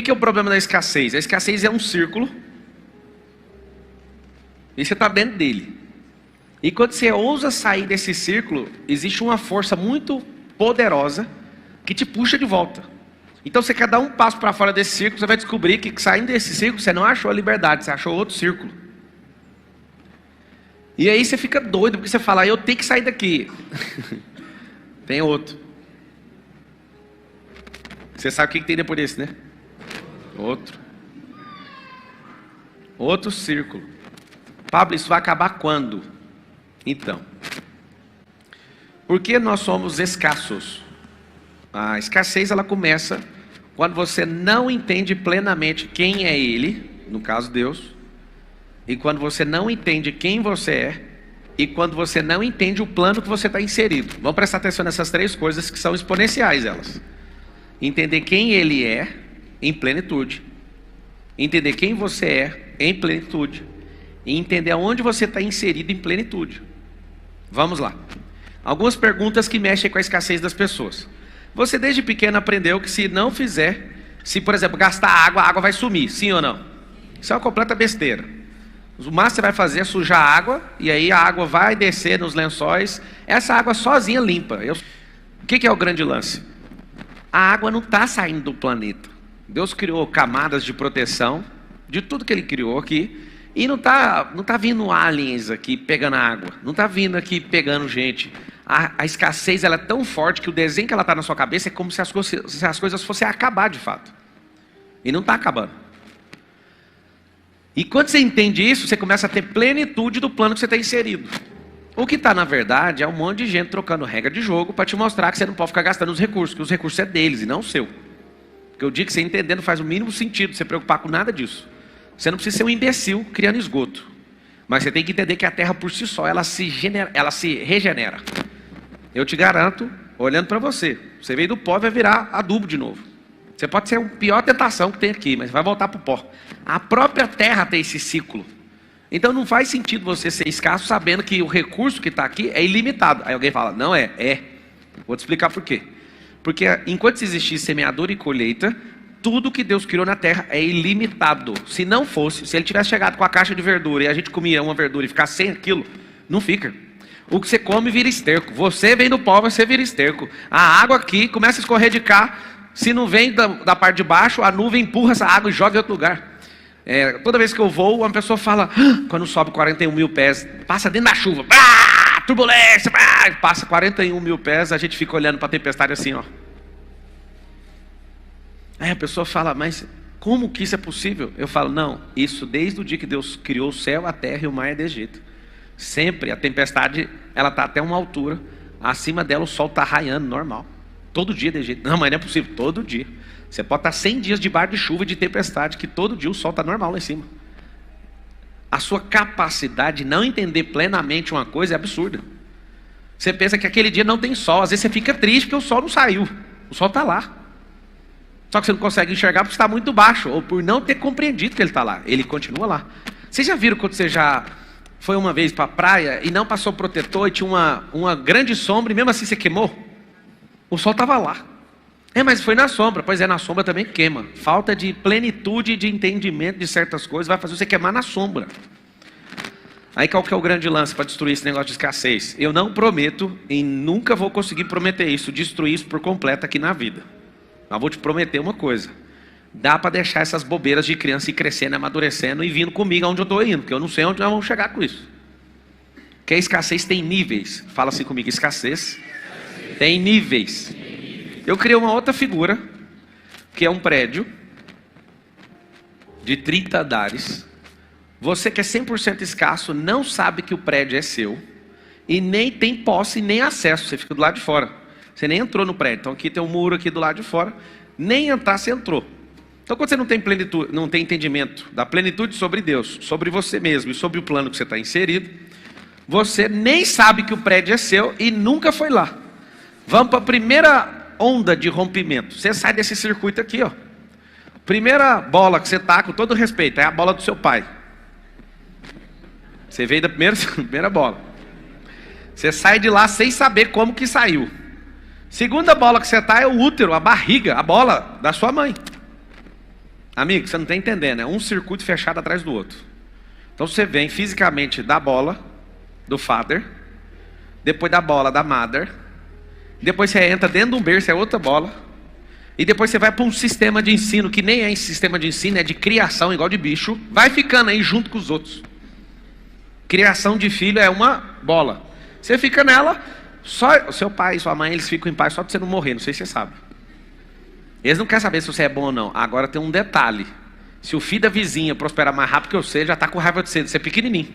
que é o problema da escassez? A escassez é um círculo e você está dentro dele. E quando você ousa sair desse círculo, existe uma força muito poderosa que te puxa de volta. Então você quer dar um passo para fora desse círculo, você vai descobrir que saindo desse círculo você não achou a liberdade, você achou outro círculo. E aí você fica doido, porque você fala, eu tenho que sair daqui. Tem outro. Você sabe o que tem depois desse, né? Outro círculo. Pablo, isso vai acabar quando? Então, por que nós somos escassos? A escassez ela começa quando você não entende plenamente quem é Ele, no caso Deus, e quando você não entende quem você é, e quando você não entende o plano que você está inserido. Vamos prestar atenção nessas três coisas que são exponenciais elas. Entender quem Ele é em plenitude, entender quem você é em plenitude, e entender aonde você está inserido em plenitude. Vamos lá. Algumas perguntas que mexem com a escassez das pessoas. Você desde pequeno aprendeu que se não fizer, se por exemplo gastar água, a água vai sumir, sim ou não? Isso é uma completa besteira. O máximo que você vai fazer é sujar a água, e aí a água vai descer nos lençóis, essa água sozinha limpa. O que é o grande lance? A água não está saindo do planeta. Deus criou camadas de proteção, de tudo que Ele criou aqui, e não tá vindo aliens aqui pegando água, não está vindo aqui pegando gente. A escassez ela é tão forte que o desenho que ela está na sua cabeça é como se as coisas fossem acabar de fato. E não está acabando. E quando você entende isso, você começa a ter plenitude do plano que você está inserido. O que está na verdade é um monte de gente trocando regra de jogo para te mostrar que você não pode ficar gastando os recursos, que os recursos é deles e não seu. Porque o dia que você entender não faz o mínimo sentido você preocupar com nada disso. Você não precisa ser um imbecil criando esgoto. Mas você tem que entender que a terra por si só, ela se regenera. Eu te garanto, olhando para você, você veio do pó e vai virar adubo de novo. Você pode ser a pior tentação que tem aqui, mas vai voltar para o pó. A própria terra tem esse ciclo. Então não faz sentido você ser escasso sabendo que o recurso que está aqui é ilimitado. Aí alguém fala, não é, é. Vou te explicar por quê. Porque enquanto existir semeadura e colheita, tudo que Deus criou na terra é ilimitado. Se não fosse, se Ele tivesse chegado com a caixa de verdura e a gente comia uma verdura e ficar sem aquilo, não fica. O que você come vira esterco. Você vem do pó, você vira esterco. A água aqui começa a escorrer de cá. Se não vem da parte de baixo, a nuvem empurra essa água e joga em outro lugar. Toda vez que eu vou, uma pessoa fala, quando sobe 41 mil pés, passa dentro da chuva, turbulência, passa 41 mil pés, a gente fica olhando para a tempestade assim, ó. Aí a pessoa fala, mas como que isso é possível? Eu falo, não, isso desde o dia que Deus criou o céu, a terra e o mar é desse jeito. Sempre a tempestade, ela está até uma altura, acima dela o sol está raiando, normal. Todo dia desse jeito. Não, mas não é possível, todo dia. Você pode estar 100 dias debaixo de chuva e de tempestade, que todo dia o sol está normal lá em cima. A sua capacidade de não entender plenamente uma coisa é absurda. Você pensa que aquele dia não tem sol, às vezes você fica triste porque o sol não saiu. O sol está lá. Só que você não consegue enxergar porque está muito baixo, ou por não ter compreendido que ele está lá. Ele continua lá. Vocês já viram quando você já foi uma vez para a praia e não passou protetor e tinha uma grande sombra e mesmo assim você queimou? O sol estava lá. Mas foi na sombra. Pois é, na sombra também queima. Falta de plenitude de entendimento de certas coisas vai fazer você queimar na sombra. Aí qual que é o grande lance para destruir esse negócio de escassez? Eu não prometo e nunca vou conseguir prometer isso, destruir isso por completo aqui na vida. Mas vou te prometer uma coisa. Dá para deixar essas bobeiras de criança ir crescendo, amadurecendo e vindo comigo aonde eu estou indo. Porque eu não sei onde nós vamos chegar com isso. Porque a escassez tem níveis. Fala assim comigo, escassez tem níveis. Eu criei uma outra figura, que é um prédio de 30 andares. Você que é 100% escasso, não sabe que o prédio é seu, e nem tem posse, nem acesso, você fica do lado de fora. Você nem entrou no prédio, então aqui tem um muro aqui do lado de fora, nem entrar você entrou. Então quando você não tem plenitude, não tem entendimento da plenitude sobre Deus, sobre você mesmo e sobre o plano que você está inserido, você nem sabe que o prédio é seu e nunca foi lá. Vamos para a primeira onda de rompimento. Você sai desse circuito aqui, ó. Primeira bola que você tá, com todo respeito, é a bola do seu pai. Você veio da primeira bola. Você sai de lá sem saber como que saiu. Segunda bola que você tá é o útero, a barriga, a bola da sua mãe. Amigo, você não está entendendo, é um circuito fechado atrás do outro. Então você vem fisicamente da bola, do father, depois da bola da mother, depois você entra dentro de um berço, é outra bola, e depois você vai para um sistema de ensino, que nem é sistema de ensino, é de criação, igual de bicho, vai ficando aí junto com os outros. Criação de filho é uma bola. Você fica nela, só o seu pai e sua mãe, eles ficam em paz só para você não morrer, não sei se você sabe. Eles não querem saber se você é bom ou não. Agora tem um detalhe. Se o filho da vizinha prosperar mais rápido que você, já está com raiva de você é pequenininho.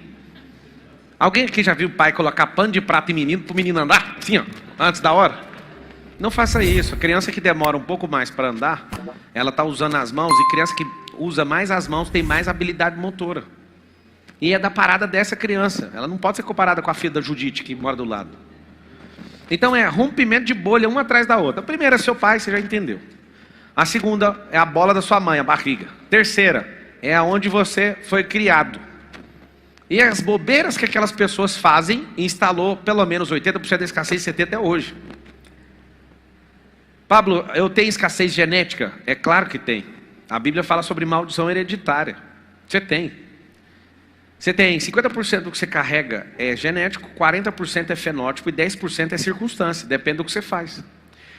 Alguém aqui já viu o pai colocar pano de prato em menino, para o menino andar, assim ó, antes da hora? Não faça isso. A criança que demora um pouco mais para andar, ela está usando as mãos, e criança que usa mais as mãos tem mais habilidade motora. E é da parada dessa criança. Ela não pode ser comparada com a filha da Judite, que mora do lado. Então é rompimento de bolha, uma atrás da outra. A primeira é seu pai, você já entendeu. A segunda é a bola da sua mãe, a barriga. Terceira é aonde você foi criado. E as bobeiras que aquelas pessoas fazem, instalou pelo menos 80% da escassez de CT até hoje. Pablo, eu tenho escassez genética? É claro que tem. A Bíblia fala sobre maldição hereditária. Você tem. Você tem 50% do que você carrega é genético, 40% é fenótipo e 10% é circunstância. Depende do que você faz.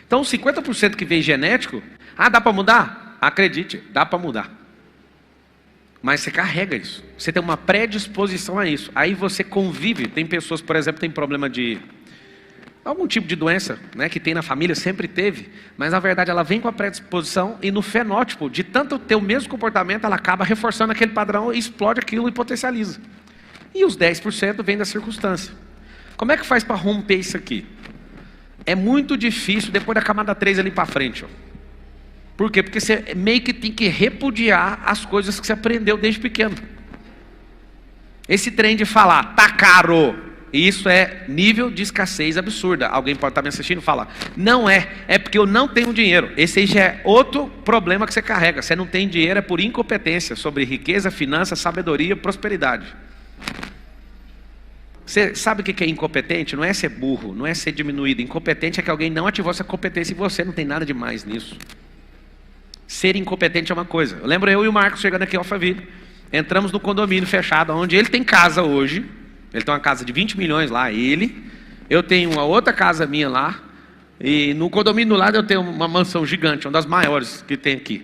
Então, 50% que vem genético, dá para mudar? Acredite, dá para mudar. Mas você carrega isso. Você tem uma predisposição a isso. Aí você convive. Tem pessoas, por exemplo, que têm problema de algum tipo de doença, né, que tem na família, sempre teve. Mas na verdade ela vem com a predisposição e no fenótipo, de tanto ter o mesmo comportamento, ela acaba reforçando aquele padrão, explode aquilo e potencializa. E os 10% vem da circunstância. Como é que faz para romper isso aqui? É muito difícil depois da camada 3 ali para frente. Ó. Por quê? Porque você meio que tem que repudiar as coisas que você aprendeu desde pequeno. Esse trem de falar, tá caro, isso é nível de escassez absurda. Alguém pode estar me assistindo e falar, não é porque eu não tenho dinheiro. Esse aí já é outro problema que você carrega. Você não tem dinheiro é por incompetência sobre riqueza, finanças, sabedoria, prosperidade. Você sabe o que é incompetente? Não é ser burro, não é ser diminuído. Incompetente é que alguém não ativou essa competência e você não tem nada de mais nisso. Ser incompetente é uma coisa. Eu lembro eu e o Marcos chegando aqui ao Alphaville. Entramos no condomínio fechado, onde ele tem casa hoje. Ele tem uma casa de 20 milhões lá, eu tenho uma outra casa minha lá, e no condomínio do lado eu tenho uma mansão gigante, uma das maiores que tem aqui.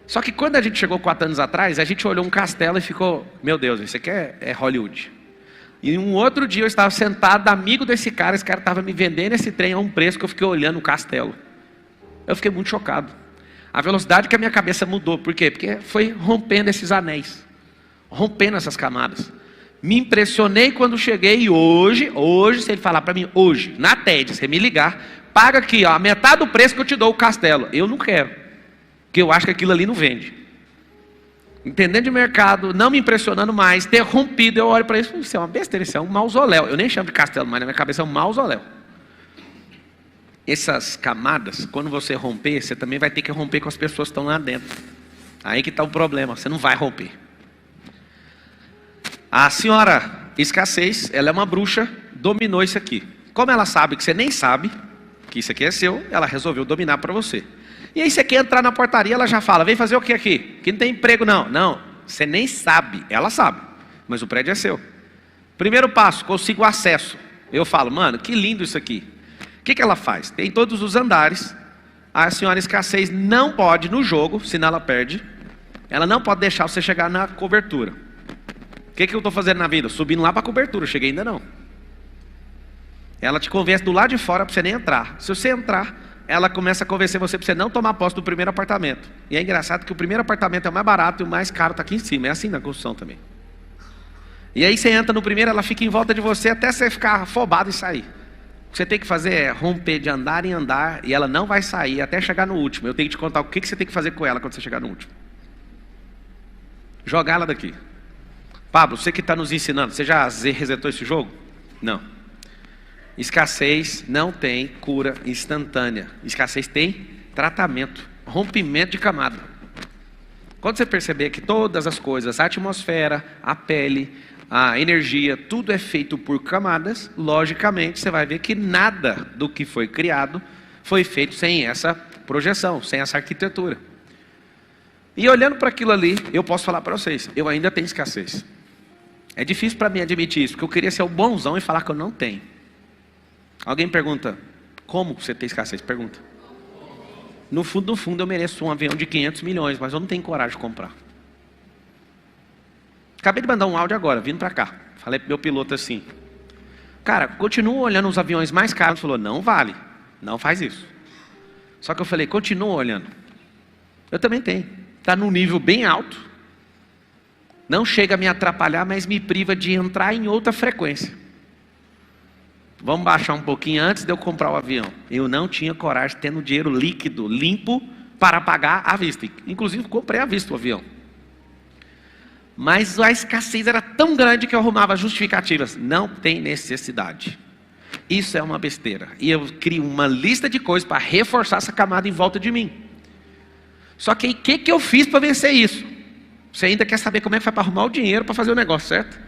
Só que quando a gente chegou 4 anos atrás, a gente olhou um castelo e ficou, meu Deus, isso aqui é Hollywood. E um outro dia eu estava sentado, amigo desse cara, esse cara estava me vendendo esse trem a um preço que eu fiquei olhando o castelo. Eu fiquei muito chocado. A velocidade que a minha cabeça mudou, por quê? Porque foi rompendo esses anéis, rompendo essas camadas. Me impressionei quando cheguei e hoje, se ele falar para mim, hoje, na TED, você me ligar, paga aqui, ó, a metade do preço que eu te dou o castelo. Eu não quero, porque eu acho que aquilo ali não vende. Entendendo de mercado, não me impressionando mais, ter rompido, eu olho para isso, isso é uma besteira, isso é um mausoléu. Eu nem chamo de castelo, mas na minha cabeça é um mausoléu. Essas camadas, quando você romper, você também vai ter que romper com as pessoas que estão lá dentro. Aí que está o problema, você não vai romper. A senhora escassez, ela é uma bruxa, dominou isso aqui. Como ela sabe que você nem sabe que isso aqui é seu, ela resolveu dominar para você. E aí você quer entrar na portaria, ela já fala, vem fazer o que aqui? Que não tem emprego não. Não, você nem sabe, ela sabe, mas o prédio é seu. Primeiro passo, consigo acesso. Eu falo, mano, que lindo isso aqui. O que ela faz? Tem todos os andares, a senhora escassez não pode no jogo, senão ela perde. Ela não pode deixar você chegar na cobertura. O que eu estou fazendo na vida? Subindo lá para a cobertura, cheguei ainda não. Ela te convence do lado de fora para você nem entrar. Se você entrar, ela começa a convencer você para você não tomar posse do primeiro apartamento. E é engraçado que o primeiro apartamento é o mais barato e o mais caro está aqui em cima. É assim na construção também. E aí você entra no primeiro, ela fica em volta de você até você ficar afobado e sair. O que você tem que fazer é romper de andar em andar e ela não vai sair até chegar no último. Eu tenho que te contar o que você tem que fazer com ela quando você chegar no último. Jogar ela daqui. Pablo, você que está nos ensinando, você já resetou esse jogo? Não. Escassez não tem cura instantânea. Escassez tem tratamento, rompimento de camada. Quando você perceber que todas as coisas, a atmosfera, a pele, a energia, tudo é feito por camadas, logicamente você vai ver que nada do que foi criado foi feito sem essa projeção, sem essa arquitetura. E olhando para aquilo ali, eu posso falar para vocês, eu ainda tenho escassez. É difícil para mim admitir isso, porque eu queria ser o bonzão e falar que eu não tenho. Alguém pergunta, como você tem escassez? Pergunta. No fundo eu mereço um avião de 500 milhões, mas eu não tenho coragem de comprar. Acabei de mandar um áudio agora, vindo para cá. Falei pro meu piloto assim, cara, continua olhando os aviões mais caros. Ele falou, não vale, não faz isso. Só que eu falei, continua olhando. Eu também tenho. Está num nível bem alto. Não chega a me atrapalhar, mas me priva de entrar em outra frequência. Vamos baixar um pouquinho antes de eu comprar o avião. Eu não tinha coragem, tendo dinheiro líquido, limpo, para pagar à vista. Inclusive, comprei à vista o avião. Mas a escassez era tão grande que eu arrumava justificativas. Não tem necessidade. Isso é uma besteira. E eu crio uma lista de coisas para reforçar essa camada em volta de mim. Só que o que eu fiz para vencer isso? Você ainda quer saber como é que foi para arrumar o dinheiro para fazer o negócio, certo?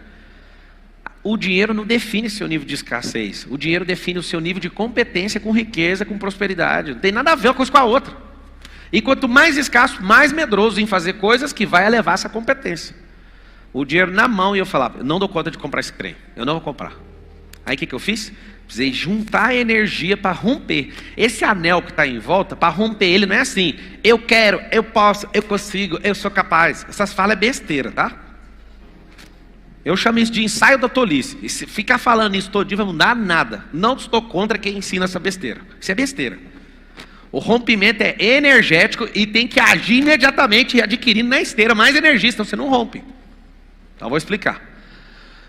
O dinheiro não define seu nível de escassez. O dinheiro define o seu nível de competência com riqueza, com prosperidade. Não tem nada a ver uma coisa com a outra. E quanto mais escasso, mais medroso em fazer coisas que vai elevar essa competência. O dinheiro na mão e eu falava, eu não dou conta de comprar esse trem. Eu não vou comprar. Aí o que eu fiz? Precisei juntar energia para romper. Esse anel que está em volta, para romper ele não é assim. Eu quero, eu posso, eu consigo, eu sou capaz. Essas falas é besteira, tá? Eu chamo isso de ensaio da tolice. E se ficar falando isso todo dia vai mudar nada. Não estou contra quem ensina essa besteira. Isso é besteira. O rompimento é energético e tem que agir imediatamente, adquirindo na esteira mais energia, senão você não rompe. Então eu vou explicar.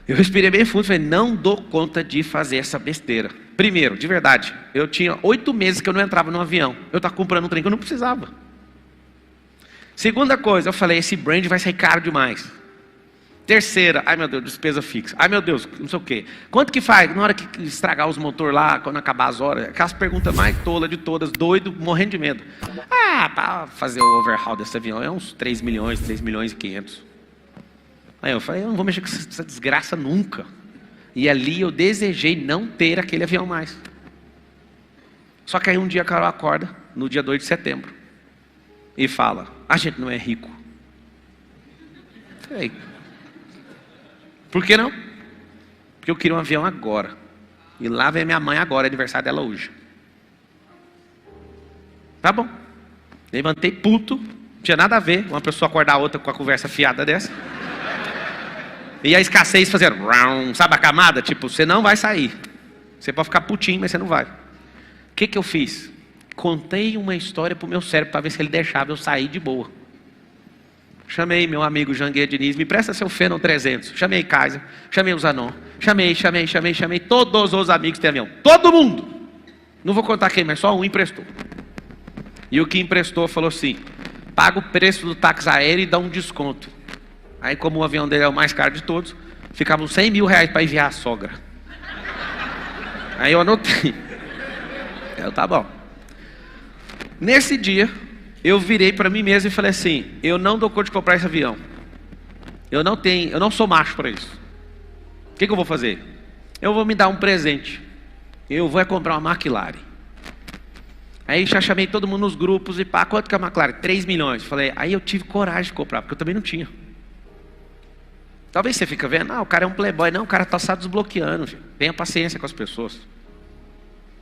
Eu respirei bem fundo e falei, não dou conta de fazer essa besteira. Primeiro, de verdade, eu tinha 8 meses que eu não entrava no avião. Eu estava comprando um trem que eu não precisava. Segunda coisa, eu falei, esse brand vai sair caro demais. Terceira, ai meu Deus, despesa fixa. Ai meu Deus, não sei o quê. Quanto que faz? Na hora que estragar os motores lá, quando acabar as horas, aquelas perguntas mais tolas de todas, doido, morrendo de medo. Para fazer o overhaul desse avião é uns 3 milhões e 500. Aí eu falei, eu não vou mexer com essa desgraça nunca. E ali eu desejei não ter aquele avião mais. Só que aí um dia a Carol acorda, no dia 2 de setembro, e fala, a gente não é rico. Falei, por que não? Porque eu queria um avião agora. E lá vem minha mãe agora, é aniversário dela hoje. Tá bom. Levantei puto, não tinha nada a ver uma pessoa acordar a outra com a conversa fiada dessa. E a escassez fazendo, sabe a camada? Tipo, você não vai sair. Você pode ficar putinho, mas você não vai. O que eu fiz? Contei uma história pro meu cérebro para ver se ele deixava eu sair de boa. Chamei meu amigo Janguier Diniz, me presta seu Phenom 300. Chamei Kaiser, chamei o Zanon. Chamei todos os amigos que tem avião. Todo mundo. Não vou contar quem, mas só um emprestou. E o que emprestou falou assim, paga o preço do táxi aéreo e dá um desconto. Aí como o avião dele é o mais caro de todos, ficavam 100 mil reais para enviar a sogra. Aí eu anotei. Tá bom. Nesse dia, eu virei para mim mesmo e falei assim, eu não dou conta de comprar esse avião. Eu não sou macho para isso. O que eu vou fazer? Eu vou me dar um presente. Eu vou comprar uma McLaren. Aí já chamei todo mundo nos grupos e pá, quanto que é a McLaren? 3 milhões. Falei, aí eu tive coragem de comprar, porque eu também não tinha. Talvez você fica vendo, o cara é um playboy. Não, o cara está só desbloqueando. Gente. Tenha paciência com as pessoas.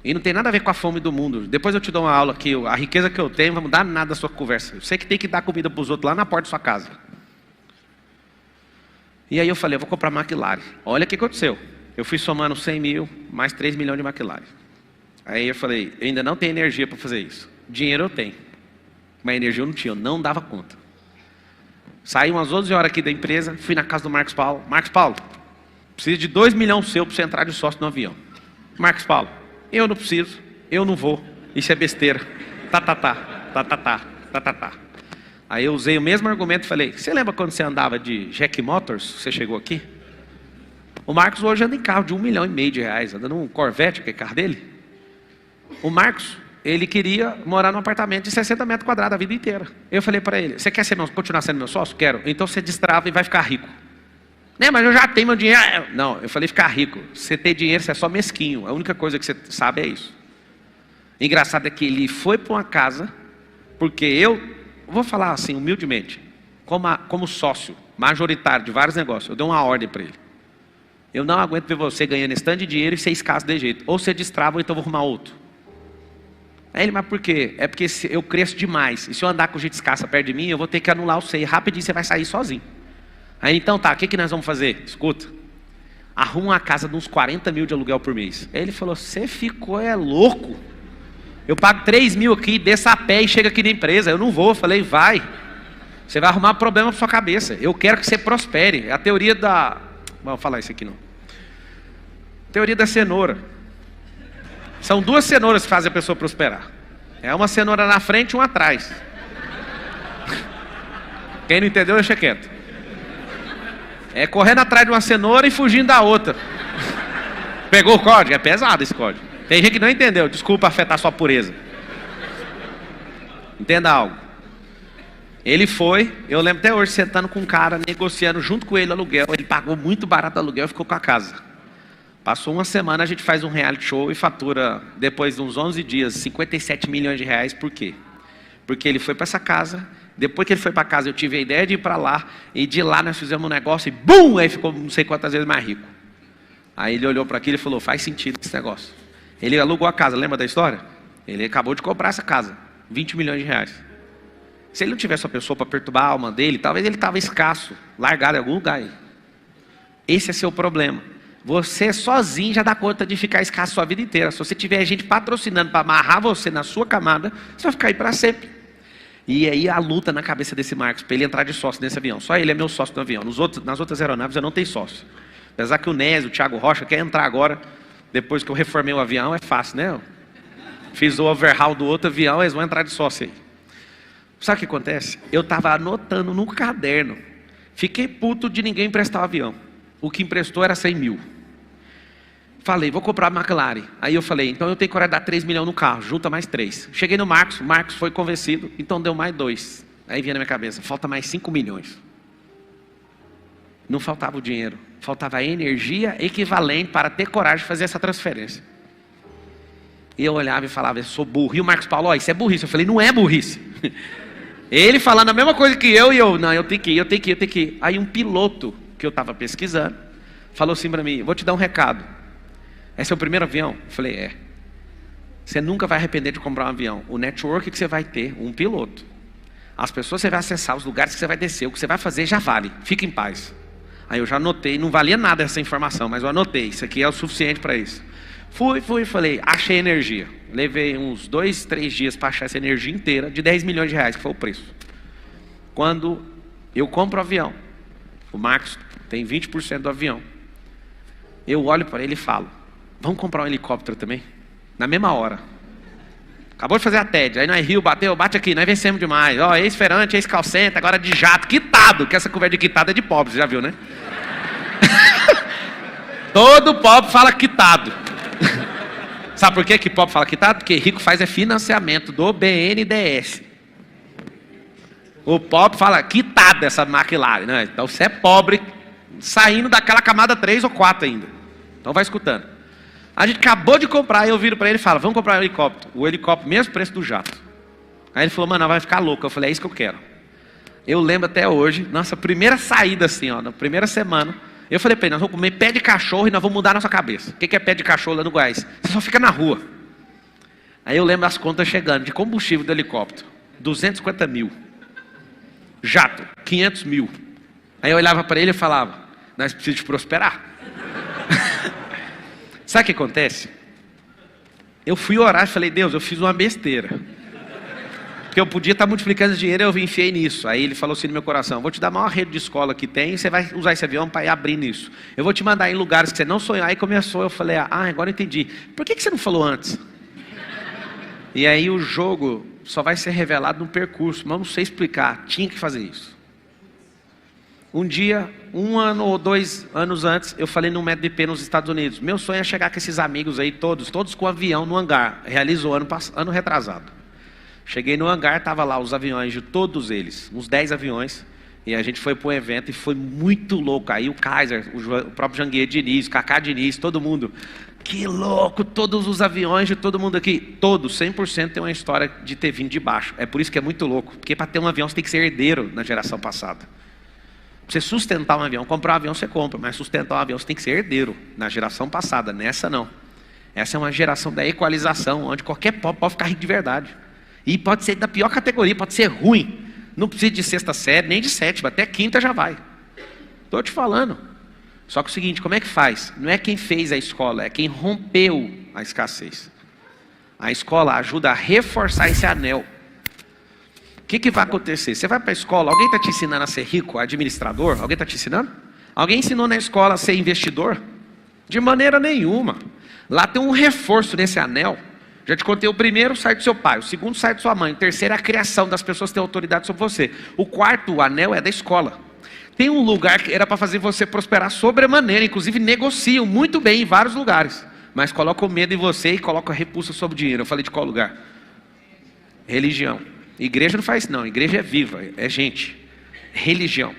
E não tem nada a ver com a fome do mundo. Depois eu te dou uma aula aqui, a riqueza que eu tenho não vai mudar nada da sua conversa. Eu sei que tem que dar comida para os outros lá na porta da sua casa. E aí eu falei, eu vou comprar McLaren. Olha o que aconteceu. Eu fui somando 100 mil, mais 3 milhões de McLaren. Aí eu falei, eu ainda não tenho energia para fazer isso. Dinheiro eu tenho. Mas energia eu não tinha, eu não dava conta. Saí umas 11 horas aqui da empresa, fui na casa do Marcos Paulo. Marcos Paulo, preciso de 2 milhões seu para você entrar de sócio no avião. Marcos Paulo, eu não preciso, eu não vou, isso é besteira. Tá. Aí eu usei o mesmo argumento e falei, você lembra quando você andava de Jack Motors, você chegou aqui? O Marcos hoje anda em carro de 1,5 milhão de reais, anda num Corvette, que é carro dele. O Marcos, ele queria morar num apartamento de 60 metros quadrados a vida inteira. Eu falei para ele, você quer continuar sendo meu sócio? Quero. Então você destrava e vai ficar rico. Né, mas eu já tenho meu dinheiro. Não, eu falei ficar rico. Você ter dinheiro, você é só mesquinho. A única coisa que você sabe é isso. Engraçado é que ele foi para uma casa, porque eu vou falar assim, humildemente, como sócio majoritário de vários negócios, eu dei uma ordem para ele. Eu não aguento ver você ganhando esse tanto de dinheiro e ser escasso de jeito. Ou você destrava ou então eu vou arrumar outro. Aí ele, mas por quê? É porque eu cresço demais. E se eu andar com gente escassa perto de mim, eu vou ter que anular o C. Rapidinho você vai sair sozinho. Aí então tá, o que nós vamos fazer? Escuta. Arruma uma casa de uns 40 mil de aluguel por mês. Aí ele falou, você ficou louco. Eu pago 3 mil aqui, desça a pé e chega aqui na empresa. Eu não vou. Eu falei, vai. Você vai arrumar problema para sua cabeça. Eu quero que você prospere. É a teoria da... Vamos falar isso aqui não. Teoria da cenoura. São 2 cenouras que fazem a pessoa prosperar. É uma cenoura na frente e uma atrás. Quem não entendeu, deixa quieto. É correndo atrás de uma cenoura e fugindo da outra. Pegou o código? É pesado esse código. Tem gente que não entendeu. Desculpa afetar sua pureza. Entenda algo. Ele foi, eu lembro até hoje, sentando com um cara, negociando junto com ele o aluguel. Ele pagou muito barato o aluguel e ficou com a casa. Passou uma semana, a gente faz um reality show e fatura, depois de uns 11 dias, 57 milhões de reais. Por quê? Porque ele foi para essa casa, depois que ele foi para casa, eu tive a ideia de ir para lá, e de lá nós fizemos um negócio e BUM! Aí ficou não sei quantas vezes mais rico. Aí ele olhou para aquilo e falou, faz sentido esse negócio. Ele alugou a casa, lembra da história? Ele acabou de comprar essa casa, 20 milhões de reais. Se ele não tivesse uma pessoa para perturbar a alma dele, talvez ele estava escasso, largado em algum lugar aí. Esse é seu problema. Você sozinho já dá conta de ficar escasso a sua vida inteira. Se você tiver gente patrocinando para amarrar você na sua camada, você vai ficar aí para sempre. E aí a luta na cabeça desse Marcos, para ele entrar de sócio nesse avião. Só ele é meu sócio no avião. Nas outras aeronaves eu não tenho sócio. Apesar que o Nésio, o Thiago Rocha, quer entrar agora, depois que eu reformei o avião, é fácil, né? Fiz o overhaul do outro avião, eles vão entrar de sócio aí. Sabe o que acontece? Eu estava anotando no caderno. Fiquei puto de ninguém emprestar o avião. O que emprestou era 100 mil. Falei, vou comprar a McLaren. Aí eu falei, então eu tenho que dar 3 milhões no carro, junta mais 3. Cheguei no Marcos, o Marcos foi convencido, então deu mais 2. Aí vinha na minha cabeça, falta mais 5 milhões. Não faltava o dinheiro, faltava a energia equivalente para ter coragem de fazer essa transferência. E eu olhava e falava, eu sou burro. E o Marcos Paulo, isso é burrice. Eu falei, não é burrice. Ele falando a mesma coisa que eu, e eu, não, eu tenho que ir. Aí um piloto que eu estava pesquisando, falou assim para mim, vou te dar um recado. É seu primeiro avião? Eu falei, é. Você nunca vai arrepender de comprar um avião. O network que você vai ter, um piloto. As pessoas que você vai acessar, os lugares que você vai descer, o que você vai fazer já vale. Fique em paz. Aí eu já anotei, não valia nada essa informação, mas eu anotei, isso aqui é o suficiente para isso. Falei, achei energia. Levei uns 2, 3 dias para achar essa energia inteira, de 10 milhões de reais, que foi o preço. Quando eu compro o avião, o Marcos tem 20% do avião. Eu olho para ele e falo, vamos comprar um helicóptero também? Na mesma hora. Acabou de fazer a TED, aí nós Rio, bate aqui, nós vencemos demais. Ó, ex-Ferante, ex-Calcenta, agora de jato, quitado, que essa conversa de quitado é de pobre, você já viu, né? Todo pobre fala quitado. Sabe por que pobre fala quitado? Porque rico faz financiamento do BNDES. O pobre fala quitado essa McLaren, né? Então você é pobre, saindo daquela camada 3 ou 4 ainda. Então vai escutando. A gente acabou de comprar, e eu viro para ele e falo, vamos comprar um helicóptero. O helicóptero, mesmo preço do jato. Aí ele falou, mano, vai ficar louco. Eu falei, é isso que eu quero. Eu lembro até hoje, nossa primeira saída assim, ó, na primeira semana, eu falei para ele, nós vamos comer pé de cachorro e nós vamos mudar a nossa cabeça. O que é pé de cachorro lá no Goiás? Você só fica na rua. Aí eu lembro as contas chegando, de combustível do helicóptero, 250 mil. Jato, 500 mil. Aí eu olhava para ele e falava, nós precisamos prosperar. Sabe o que acontece? Eu fui orar e falei, Deus, eu fiz uma besteira. Porque eu podia estar multiplicando esse dinheiro e eu enfiei nisso. Aí ele falou assim no meu coração, vou te dar a maior rede de escola que tem, e você vai usar esse avião para ir abrir nisso. Eu vou te mandar em lugares que você não sonhou. Aí começou, eu falei, agora eu entendi. Por que você não falou antes? E aí o jogo só vai ser revelado no percurso, mas eu não sei explicar, tinha que fazer isso. Um dia, 1 ano ou 2 anos antes, eu falei no MedDP nos Estados Unidos, meu sonho é chegar com esses amigos aí, todos com avião no hangar. Realizou ano retrasado. Cheguei no hangar, estava lá os aviões de todos eles, uns 10 aviões, e a gente foi para um evento e foi muito louco. Aí o Kaiser, o próprio Janguier Diniz, o Kaká Diniz, todo mundo. Que louco, todos os aviões de todo mundo aqui, todos, 100% tem uma história de ter vindo de baixo. É por isso que é muito louco, porque para ter um avião você tem que ser herdeiro na geração passada. Pra você sustentar um avião, comprar um avião você compra, mas sustentar um avião você tem que ser herdeiro na geração passada, nessa não. Essa é uma geração da equalização, onde qualquer pobre pode ficar rico de verdade. E pode ser da pior categoria, pode ser ruim. Não precisa de sexta série, nem de sétima, até quinta já vai. Estou te falando. Só que é o seguinte, como é que faz? Não é quem fez a escola, é quem rompeu a escassez. A escola ajuda a reforçar esse anel. O que vai acontecer? Você vai para a escola, alguém está te ensinando a ser rico, administrador? Alguém está te ensinando? Alguém ensinou na escola a ser investidor? De maneira nenhuma. Lá tem um reforço nesse anel. Já te contei, o primeiro sai do seu pai, o segundo sai de sua mãe, o terceiro é a criação das pessoas que têm autoridade sobre você. O quarto, o anel, é da escola. Tem um lugar que era para fazer você prosperar sobremaneira, inclusive negociam muito bem em vários lugares, mas colocam medo em você e colocam a repulsa sobre o dinheiro. Eu falei de qual lugar? Religião. Igreja não faz isso não, igreja é viva, é gente. Religião.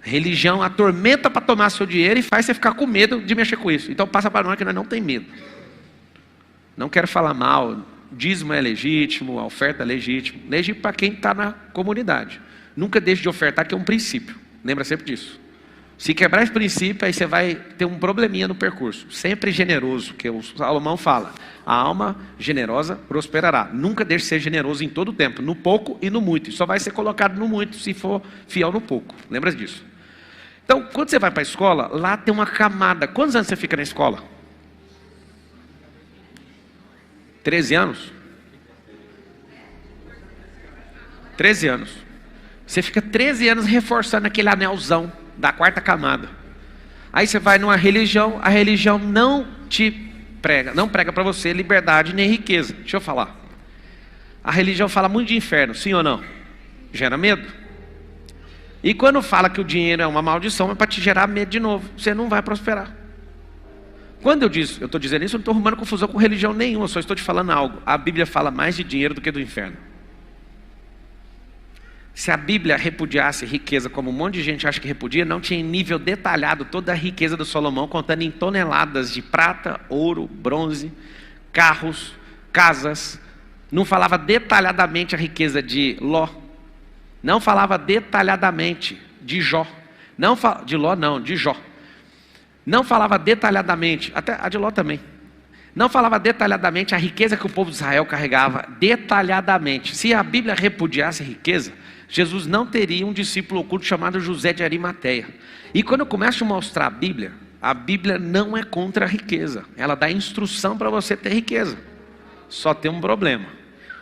Religião atormenta para tomar seu dinheiro e faz você ficar com medo de mexer com isso. Então passa para nós que nós não tem medo. Não quero falar mal, dízimo é legítimo, a oferta é legítimo. Legítimo para quem está na comunidade. Nunca deixe de ofertar, que é um princípio. Lembra sempre disso. Se quebrar esse princípio, aí você vai ter um probleminha no percurso. Sempre generoso, que o Salomão fala. A alma generosa prosperará. Nunca deixe de ser generoso em todo o tempo, no pouco e no muito. E só vai ser colocado no muito se for fiel no pouco. Lembra disso? Então, quando você vai para a escola, lá tem uma camada. Quantos anos você fica na escola? 13 anos? 13 anos. Você fica 13 anos reforçando aquele anelzão da quarta camada. Aí você vai numa religião, a religião não te prega, não prega para você liberdade nem riqueza. Deixa eu falar. A religião fala muito de inferno, sim ou não? Gera medo. E quando fala que o dinheiro é uma maldição, é para te gerar medo de novo. Você não vai prosperar. Quando eu estou dizendo isso, eu não estou arrumando confusão com religião nenhuma, eu só estou te falando algo. A Bíblia fala mais de dinheiro do que do inferno. Se a Bíblia repudiasse riqueza como um monte de gente acha que repudia, não tinha em nível detalhado toda a riqueza do Salomão, contando em toneladas de prata, ouro, bronze, carros, casas. Não falava detalhadamente a riqueza de Ló. Não falava detalhadamente de Jó. De Ló não, de Jó. Não falava detalhadamente, até a de Ló também. Não falava detalhadamente a riqueza que o povo de Israel carregava, detalhadamente. Se a Bíblia repudiasse riqueza, Jesus não teria um discípulo oculto chamado José de Arimateia. E quando eu começo a mostrar a Bíblia não é contra a riqueza. Ela dá instrução para você ter riqueza. Só tem um problema.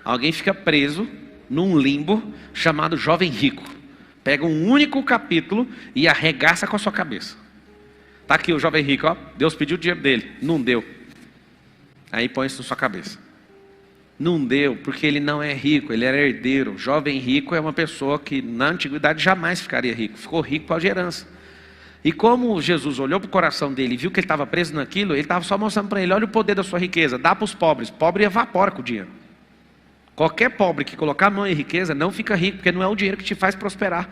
Alguém fica preso num limbo chamado jovem rico. Pega um único capítulo e arregaça com a sua cabeça. Está aqui o jovem rico, ó. Deus pediu o dinheiro dele, não deu. Aí põe isso na sua cabeça. Não deu, porque ele não é rico, ele era herdeiro. Jovem rico é uma pessoa que na antiguidade jamais ficaria rico. Ficou rico por causa de herança. E como Jesus olhou para o coração dele e viu que ele estava preso naquilo, ele estava só mostrando para ele, olha o poder da sua riqueza, dá para os pobres. Pobre evapora com o dinheiro. Qualquer pobre que colocar a mão em riqueza não fica rico, porque não é o dinheiro que te faz prosperar.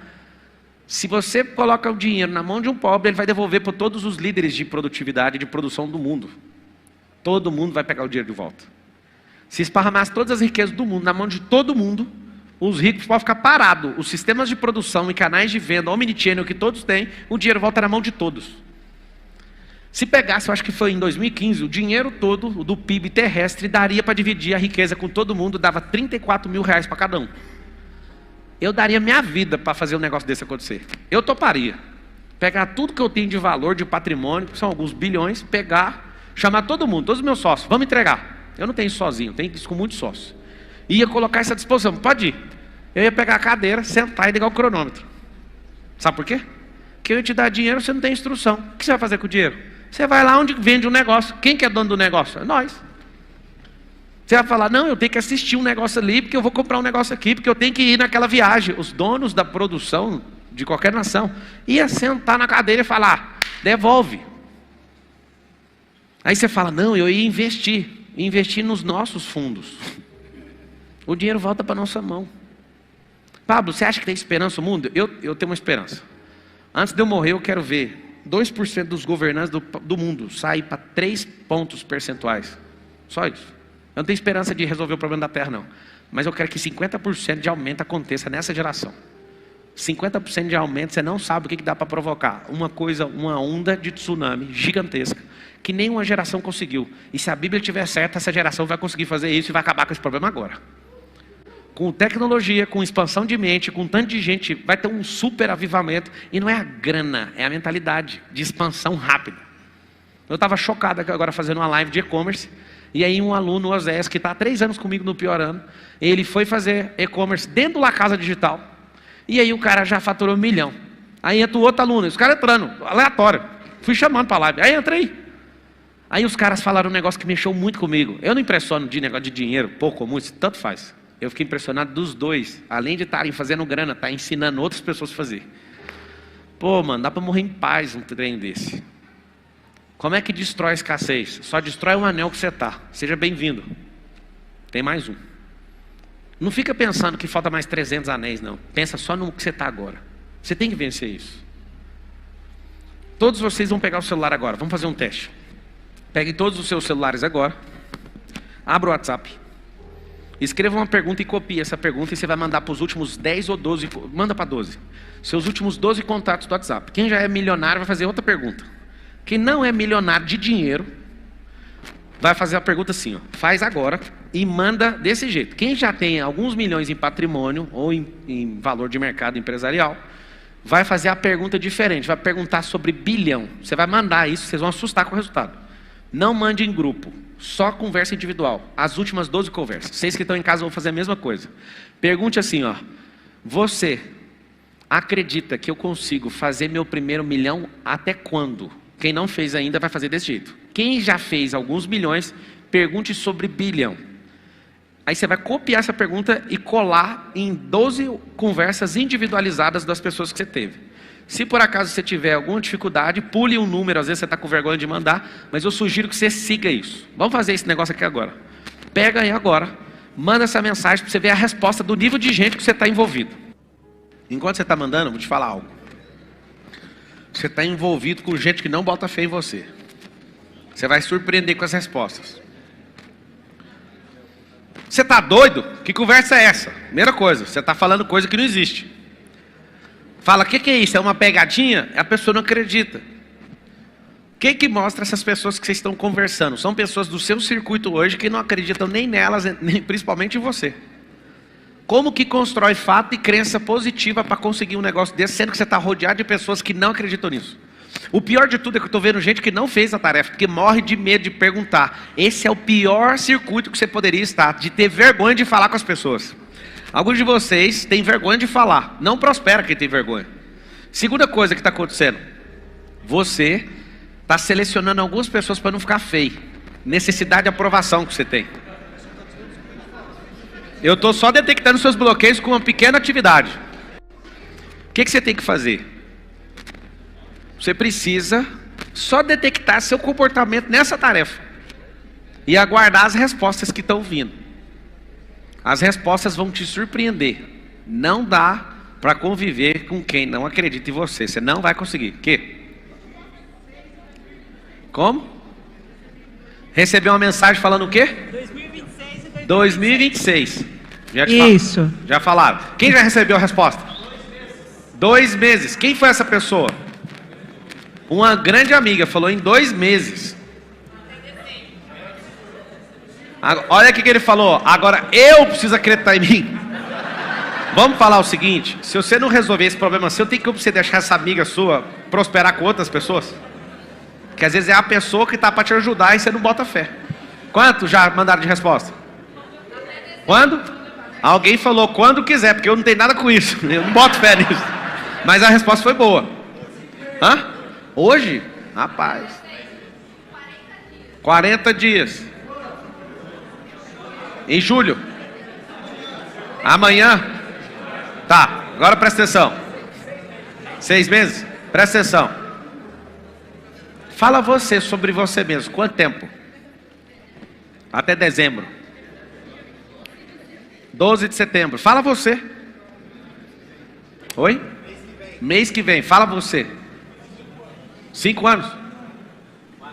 Se você coloca o dinheiro na mão de um pobre, ele vai devolver para todos os líderes de produtividade e de produção do mundo. Todo mundo vai pegar o dinheiro de volta. Se esparramasse todas as riquezas do mundo na mão de todo mundo, os ricos podem ficar parados. Os sistemas de produção e canais de venda, omnichannel que todos têm, o dinheiro volta na mão de todos. Se pegasse, eu acho que foi em 2015, o dinheiro todo do PIB terrestre daria para dividir a riqueza com todo mundo, dava 34 mil reais para cada um. Eu daria minha vida para fazer um negócio desse acontecer. Eu toparia. Pegar tudo que eu tenho de valor, de patrimônio, que são alguns bilhões, pegar, chamar todo mundo, todos os meus sócios, vamos entregar. Eu não tenho sozinho, tenho isso com muitos sócios. Ia colocar essa disposição, pode ir. Eu ia pegar a cadeira, sentar e ligar o cronômetro. Sabe por quê? Porque eu ia te dar dinheiro, você não tem instrução. O que você vai fazer com o dinheiro? Você vai lá onde vende um negócio. Quem que é dono do negócio? É nós. Você vai falar, não, eu tenho que assistir um negócio ali, porque eu vou comprar um negócio aqui, porque eu tenho que ir naquela viagem. Os donos da produção de qualquer nação ia sentar na cadeira e falar, devolve. Aí você fala, não, eu ia investir nos nossos fundos. O dinheiro volta para a nossa mão. Pablo, você acha que tem esperança no mundo? Eu tenho uma esperança. Antes de eu morrer, eu quero ver 2% dos governantes do mundo saem para 3 pontos percentuais. Só isso. Eu não tenho esperança de resolver o problema da Terra, não. Mas eu quero que 50% de aumento aconteça nessa geração. 50% de aumento, você não sabe o que dá para provocar. Uma onda de tsunami gigantesca, que nenhuma geração conseguiu. E se a Bíblia estiver certa, essa geração vai conseguir fazer isso e vai acabar com esse problema agora. Com tecnologia, com expansão de mente, com tanto de gente, vai ter um super avivamento. E não é a grana, é a mentalidade de expansão rápida. Eu estava chocado agora fazendo uma live de e-commerce. E aí um aluno, o Oséias, que está há 3 anos comigo no pior ano, ele foi fazer e-commerce dentro da Casa Digital. E aí o cara já faturou 1 milhão. Aí entra o outro aluno, os caras entrando, aleatório. Fui chamando para a live, aí entra aí. Aí os caras falaram um negócio que mexeu muito comigo. Eu não impressiono de negócio de dinheiro, pouco ou muito, tanto faz. Eu fiquei impressionado dos dois, além de estarem fazendo grana, tá ensinando outras pessoas a fazer. Pô, mano, dá para morrer em paz um trem desse. Como é que destrói a escassez? Só destrói o anel que você está. Seja bem-vindo. Tem mais um. Não fica pensando que falta mais 300 anéis, não. Pensa só no que você está agora. Você tem que vencer isso. Todos vocês vão pegar o celular agora. Vamos fazer um teste. Peguem todos os seus celulares agora. Abra o WhatsApp. Escreva uma pergunta e copie essa pergunta e você vai mandar para os últimos 10 ou 12. Manda para 12. Seus últimos 12 contatos do WhatsApp. Quem já é milionário vai fazer outra pergunta. Quem não é milionário de dinheiro, vai fazer a pergunta assim, ó, faz agora e manda desse jeito. Quem já tem alguns milhões em patrimônio ou em valor de mercado empresarial, vai fazer a pergunta diferente, vai perguntar sobre bilhão. Você vai mandar isso, vocês vão assustar com o resultado. Não mande em grupo, só conversa individual. As últimas 12 conversas. Vocês que estão em casa vão fazer a mesma coisa. Pergunte assim, ó, você acredita que eu consigo fazer meu primeiro milhão até quando? Quem não fez ainda vai fazer desse jeito. Quem já fez alguns milhões, pergunte sobre bilhão. Aí você vai copiar essa pergunta e colar em 12 conversas individualizadas das pessoas que você teve. Se por acaso você tiver alguma dificuldade, pule um número, às vezes você está com vergonha de mandar, mas eu sugiro que você siga isso. Vamos fazer esse negócio aqui agora. Pega aí agora, manda essa mensagem para você ver a resposta do nível de gente que você está envolvido. Enquanto você está mandando, vou te falar algo. Você está envolvido com gente que não bota fé em você. Você vai surpreender com as respostas. Você está doido? Que conversa é essa? Primeira coisa, você está falando coisa que não existe. Fala, o que é isso? É uma pegadinha? A pessoa não acredita. Quem que mostra essas pessoas que vocês estão conversando? São pessoas do seu circuito hoje que não acreditam nem nelas, nem principalmente em você. Como que constrói fato e crença positiva para conseguir um negócio desse, sendo que você está rodeado de pessoas que não acreditam nisso? O pior de tudo é que eu estou vendo gente que não fez a tarefa, porque morre de medo de perguntar. Esse é o pior circuito que você poderia estar, de ter vergonha de falar com as pessoas. Alguns de vocês têm vergonha de falar, não prospera quem tem vergonha. Segunda coisa que está acontecendo, você está selecionando algumas pessoas para não ficar feio. Necessidade de aprovação que você tem. Eu estou só detectando seus bloqueios com uma pequena atividade. O que você tem que fazer? Você precisa só detectar seu comportamento nessa tarefa e aguardar as respostas que estão vindo. As respostas vão te surpreender. Não dá para conviver com quem não acredita em você. Você não vai conseguir. Que? Como? Recebeu uma mensagem falando o quê? 2026. Isso. Já falaram. Quem já recebeu a resposta? 2 meses. Quem foi essa pessoa? Uma grande amiga falou em 2 meses. Olha o que ele falou. Agora eu preciso acreditar em mim. Vamos falar o seguinte. Se você não resolver esse problema seu, tem como você deixar essa amiga sua prosperar com outras pessoas? Porque às vezes é a pessoa que está para te ajudar e você não bota fé. Quanto já mandaram de resposta? Quando? Alguém falou quando quiser, porque eu não tenho nada com isso. Eu não boto fé nisso. Mas a resposta foi boa. Hã? Hoje? Rapaz. 40 dias. Em julho. Amanhã. Tá, agora presta atenção. 6 meses? Presta atenção. Fala você sobre você mesmo. Quanto tempo? Até dezembro. 12 de setembro. Fala você. Oi? Mês que vem. Fala você. 5 anos?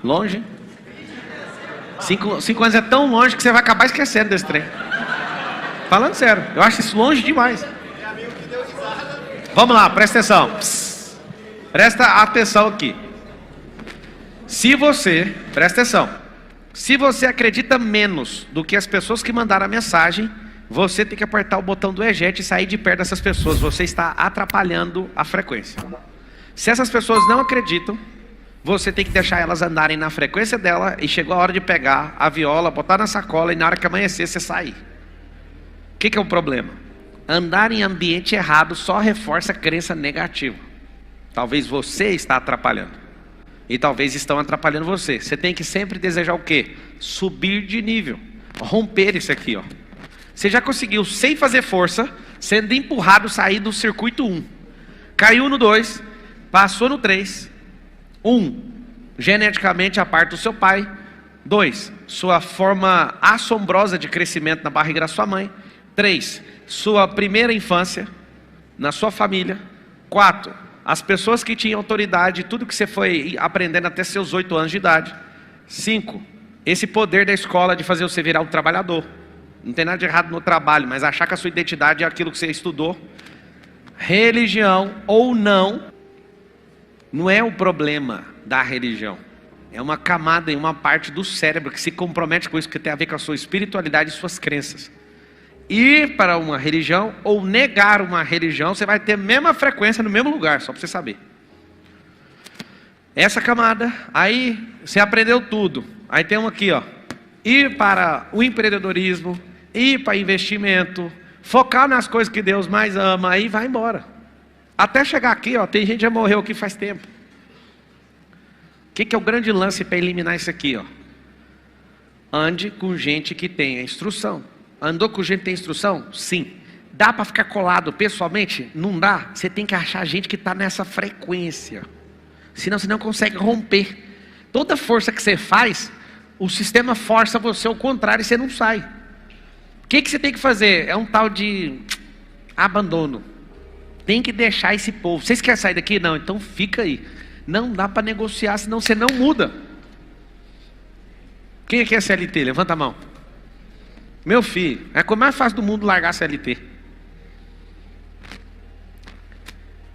Longe? 5 anos é tão longe que você vai acabar esquecendo desse trem. Falando sério, eu acho isso longe demais. Vamos lá, presta atenção. Presta atenção aqui. Presta atenção. Se você acredita menos do que as pessoas que mandaram a mensagem, você tem que apertar o botão do eject e sair de perto dessas pessoas. Você está atrapalhando a frequência. Se essas pessoas não acreditam, você tem que deixar elas andarem na frequência dela e chegou a hora de pegar a viola, botar na sacola e na hora que amanhecer você sair. O que é o problema? Andar em ambiente errado só reforça a crença negativa. Talvez você está atrapalhando. E talvez estão atrapalhando você. Você tem que sempre desejar o quê? Subir de nível. Romper isso aqui, ó. Você já conseguiu, sem fazer força, sendo empurrado, sair do circuito 1. Caiu no 2, passou no 3. 1, geneticamente a parte do seu pai. 2, sua forma assombrosa de crescimento na barriga da sua mãe. 3, sua primeira infância na sua família. 4, as pessoas que tinham autoridade, tudo que você foi aprendendo até seus 8 anos de idade. 5, esse poder da escola de fazer você virar um trabalhador. Não tem nada de errado no trabalho, mas achar que a sua identidade é aquilo que você estudou. Religião ou não é o problema da religião. É uma camada em uma parte do cérebro que se compromete com isso, que tem a ver com a sua espiritualidade e suas crenças. Ir para uma religião ou negar uma religião, você vai ter a mesma frequência no mesmo lugar, só para você saber. Essa camada, aí você aprendeu tudo. Aí tem um aqui, ó. Ir para o empreendedorismo, ir para investimento, focar nas coisas que Deus mais ama, aí vai embora. Até chegar aqui, ó, tem gente que já morreu aqui faz tempo. O que é o grande lance para eliminar isso aqui, ó? Ande com gente que tenha instrução. Andou com gente que tem instrução? Sim. Dá para ficar colado pessoalmente? Não dá. Você tem que achar gente que está nessa frequência. Senão você não consegue romper. Toda força que você faz, o sistema força você ao contrário e você não sai. O que você tem que fazer? É um tal de abandono. Tem que deixar esse povo. Vocês querem sair daqui? Não, então fica aí. Não dá para negociar, senão você não muda. Quem aqui é CLT? Levanta a mão. Meu filho, é a coisa mais fácil do mundo largar a CLT.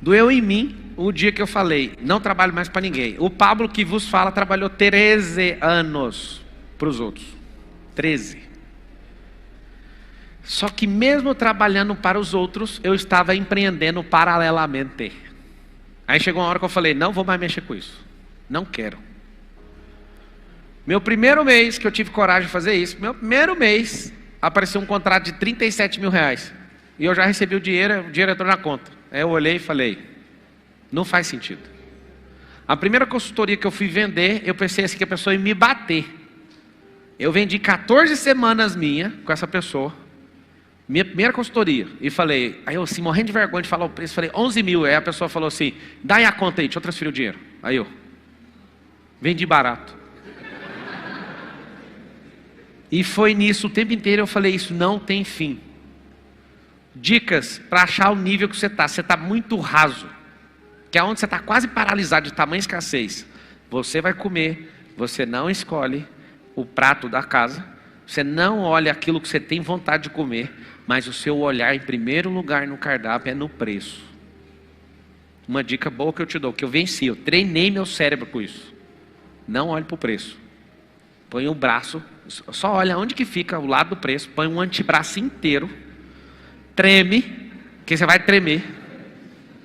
Doeu em mim o dia que eu falei, não trabalho mais para ninguém. O Pablo que vos fala trabalhou 13 anos para os outros. 13. Só que mesmo trabalhando para os outros, eu estava empreendendo paralelamente. Aí chegou uma hora que eu falei, não vou mais mexer com isso. Não quero. Meu primeiro mês que eu tive coragem de fazer isso, meu primeiro mês, apareceu um contrato de 37 mil reais. E eu já recebi o dinheiro entrou na conta. Aí eu olhei e falei, não faz sentido. A primeira consultoria que eu fui vender, eu pensei assim que a pessoa ia me bater. Eu vendi 14 semanas minha com essa pessoa. Minha primeira consultoria. E falei, aí eu assim, morrendo de vergonha de falar o preço, falei 11 mil. Aí a pessoa falou assim, dá aí a conta aí, deixa eu transferir o dinheiro. Aí eu, vendi barato. E foi nisso o tempo inteiro eu falei, isso não tem fim. Dicas para achar o nível que você está. Você está muito raso. Que é onde você está quase paralisado de tamanha escassez. Você vai comer, você não escolhe o prato da casa. Você não olha aquilo que você tem vontade de comer. Mas o seu olhar em primeiro lugar no cardápio é no preço. Uma dica boa que eu te dou, que eu venci. Eu treinei meu cérebro com isso. Não olhe para o preço. Põe o braço, só olha onde que fica o lado do preço, põe um antebraço inteiro, treme, que você vai tremer.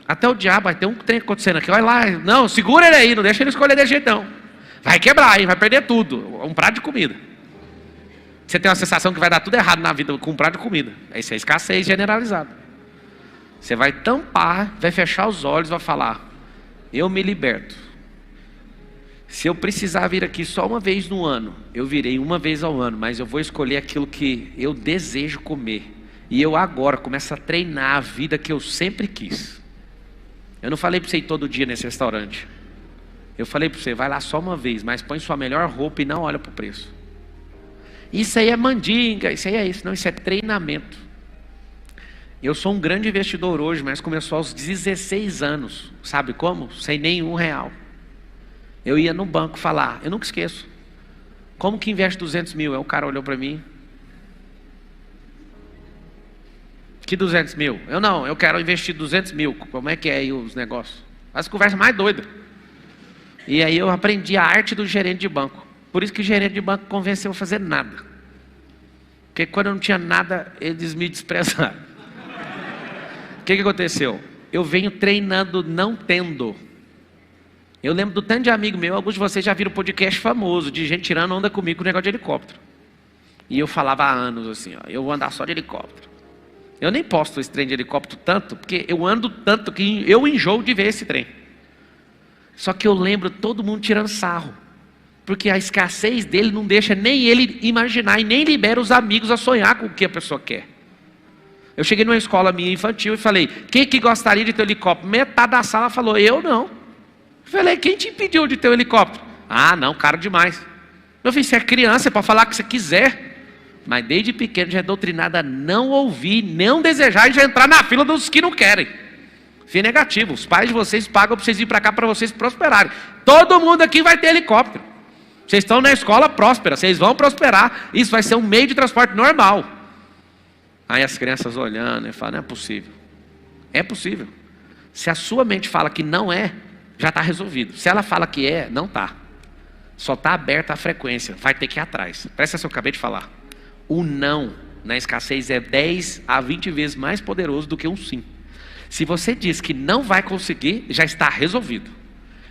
Até o diabo, vai ter um trem acontecendo aqui, olha lá, não, segura ele aí, não deixa ele escolher de jeito não. Vai quebrar, hein, vai perder tudo, um prato de comida. Você tem uma sensação que vai dar tudo errado na vida com um prato de comida. Isso é escassez generalizada. Você vai tampar, vai fechar os olhos, vai falar, eu me liberto. Se eu precisar vir aqui só uma vez no ano, eu virei uma vez ao ano, mas eu vou escolher aquilo que eu desejo comer. E eu agora começo a treinar a vida que eu sempre quis. Eu não falei para você ir todo dia nesse restaurante. Eu falei para você, vai lá só uma vez, mas põe sua melhor roupa e não olha para o preço. Isso aí é mandinga, isso aí é isso. Não, isso é treinamento. Eu sou um grande investidor hoje, mas começou aos 16 anos. Sabe como? Sem nenhum real. Eu ia no banco falar, eu nunca esqueço. Como que investe 200 mil? Aí o cara olhou para mim. Que 200 mil? Eu quero investir 200 mil. Como é que é aí os negócios? As conversas mais doidas. E aí eu aprendi a arte do gerente de banco. Por isso que o gerente de banco convenceu a fazer nada. Porque quando eu não tinha nada, eles me desprezaram. O que aconteceu? Eu venho treinando não tendo. Eu lembro do tanto de amigo meu, alguns de vocês já viram podcast famoso, de gente tirando onda comigo com o negócio de helicóptero. E eu falava há anos assim, ó, eu vou andar só de helicóptero. Eu nem posto esse trem de helicóptero tanto, porque eu ando tanto que eu enjoo de ver esse trem. Só que eu lembro todo mundo tirando sarro. Porque a escassez dele não deixa nem ele imaginar e nem libera os amigos a sonhar com o que a pessoa quer. Eu cheguei numa escola minha infantil e falei, quem que gostaria de ter um helicóptero? Metade da sala falou, eu não. Eu falei, quem te impediu de ter um helicóptero? Ah, não, caro demais. Eu falei, você é criança, é para falar o que você quiser. Mas desde pequeno já é doutrinado a não ouvir, não desejar e já entrar na fila dos que não querem. Fim negativo, os pais de vocês pagam para vocês ir para cá para vocês prosperarem. Todo mundo aqui vai ter helicóptero. Vocês estão na escola próspera, vocês vão prosperar. Isso vai ser um meio de transporte normal. Aí as crianças olhando e falam, não é possível. É possível. Se a sua mente fala que não é, já está resolvido. Se ela fala que é, não está. Só está aberta a frequência, vai ter que ir atrás. Presta atenção, eu acabei de falar. O não na escassez é 10 a 20 vezes mais poderoso do que um sim. Se você diz que não vai conseguir, já está resolvido.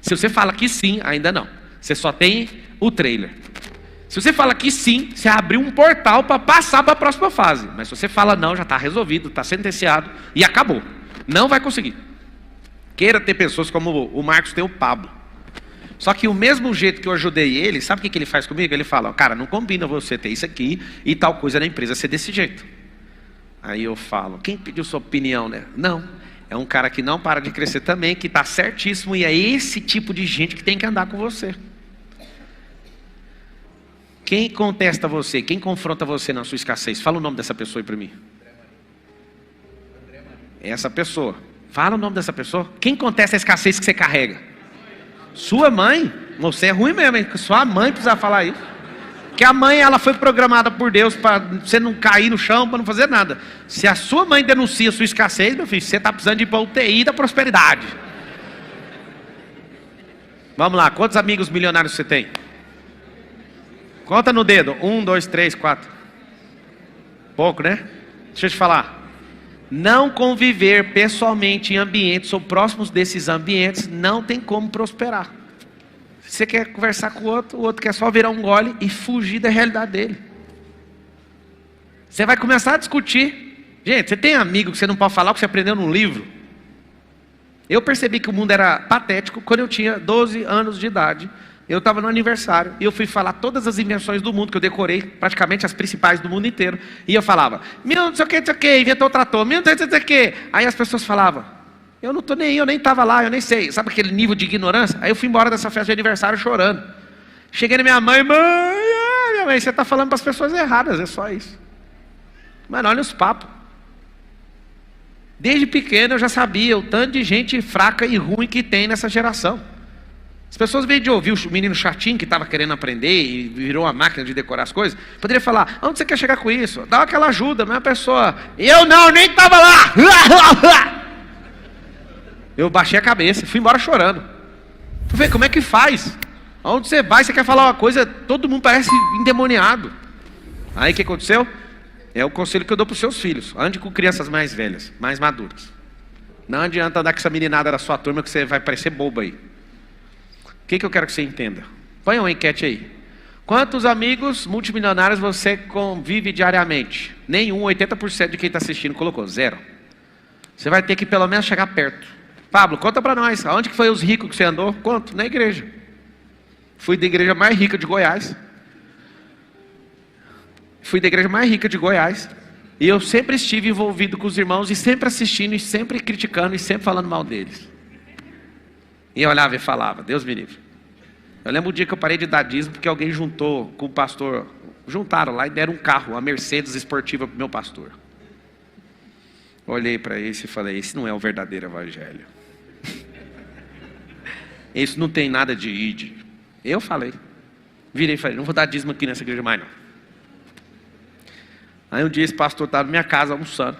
Se você fala que sim, ainda não. Você só tem o trailer. Se você fala que sim, você abriu um portal para passar para a próxima fase. Mas se você fala não, já está resolvido, está sentenciado e acabou. Não vai conseguir. Queira ter pessoas como o Marcos tem o Pablo. Só que o mesmo jeito que eu ajudei ele, sabe o que ele faz comigo? Ele fala, cara, não combina você ter isso aqui e tal coisa na empresa ser desse jeito. Aí eu falo, quem pediu sua opinião, né? Não, é um cara que não para de crescer também, que está certíssimo e é esse tipo de gente que tem que andar com você. Quem contesta você, quem confronta você na sua escassez? Fala o nome dessa pessoa aí para mim. Essa pessoa. Fala o nome dessa pessoa. Quem contesta a escassez que você carrega? Sua mãe? Você é ruim mesmo, hein? Sua mãe precisa falar isso. Que a mãe, ela foi programada por Deus para você não cair no chão, para não fazer nada. Se a sua mãe denuncia a sua escassez, meu filho, você está precisando de ir para a UTI da prosperidade. Vamos lá, quantos amigos milionários você tem? Conta no dedo. 1, 2, 3, 4. Pouco, né? Deixa eu te falar. Não conviver pessoalmente em ambientes ou próximos desses ambientes não tem como prosperar. Você quer conversar com o outro quer só virar um gole e fugir da realidade dele. Você vai começar a discutir. Gente, você tem amigo que você não pode falar o que você aprendeu num livro? Eu percebi que o mundo era patético quando eu tinha 12 anos de idade. Eu estava no aniversário e eu fui falar todas as invenções do mundo, que eu decorei praticamente as principais do mundo inteiro. E eu falava, não sei o que, inventou o trator, não sei o que. Aí as pessoas falavam, eu não estou nem aí, eu nem estava lá, eu nem sei. Sabe aquele nível de ignorância? Aí eu fui embora dessa festa de aniversário chorando. Cheguei na minha mãe, minha mãe, você está falando para as pessoas erradas, é só isso. Mano, olha os papos. Desde pequeno eu já sabia o tanto de gente fraca e ruim que tem nessa geração. As pessoas, em vez de ouvir o menino chatinho que estava querendo aprender e virou uma máquina de decorar as coisas, poderia falar, onde você quer chegar com isso? Dá aquela ajuda, mas a pessoa, eu não, nem estava lá. Eu baixei a cabeça, fui embora chorando. Fui ver como é que faz. Aonde você vai, você quer falar uma coisa, todo mundo parece endemoniado. Aí o que aconteceu? É o conselho que eu dou para os seus filhos. Ande com crianças mais velhas, mais maduras. Não adianta andar com essa meninada da sua turma que você vai parecer bobo aí. O que eu quero que você entenda? Põe uma enquete aí. Quantos amigos multimilionários você convive diariamente? Nenhum, 80% de quem está assistindo colocou, 0. Você vai ter que pelo menos chegar perto. Pablo, conta para nós, aonde que foi os ricos que você andou? Conto, na igreja. Fui da igreja mais rica de Goiás. E eu sempre estive envolvido com os irmãos e sempre assistindo, e sempre criticando, e sempre falando mal deles. E eu olhava e falava, Deus me livre. Eu lembro o dia que eu parei de dar dízimo porque alguém juntou com o pastor, juntaram lá e deram um carro, uma Mercedes esportiva para o meu pastor. Olhei para esse e falei, esse não é o verdadeiro evangelho. Esse não tem nada de ide. Eu falei. Virei e falei, não vou dar dízimo aqui nessa igreja mais não. Aí um dia esse pastor estava na minha casa almoçando.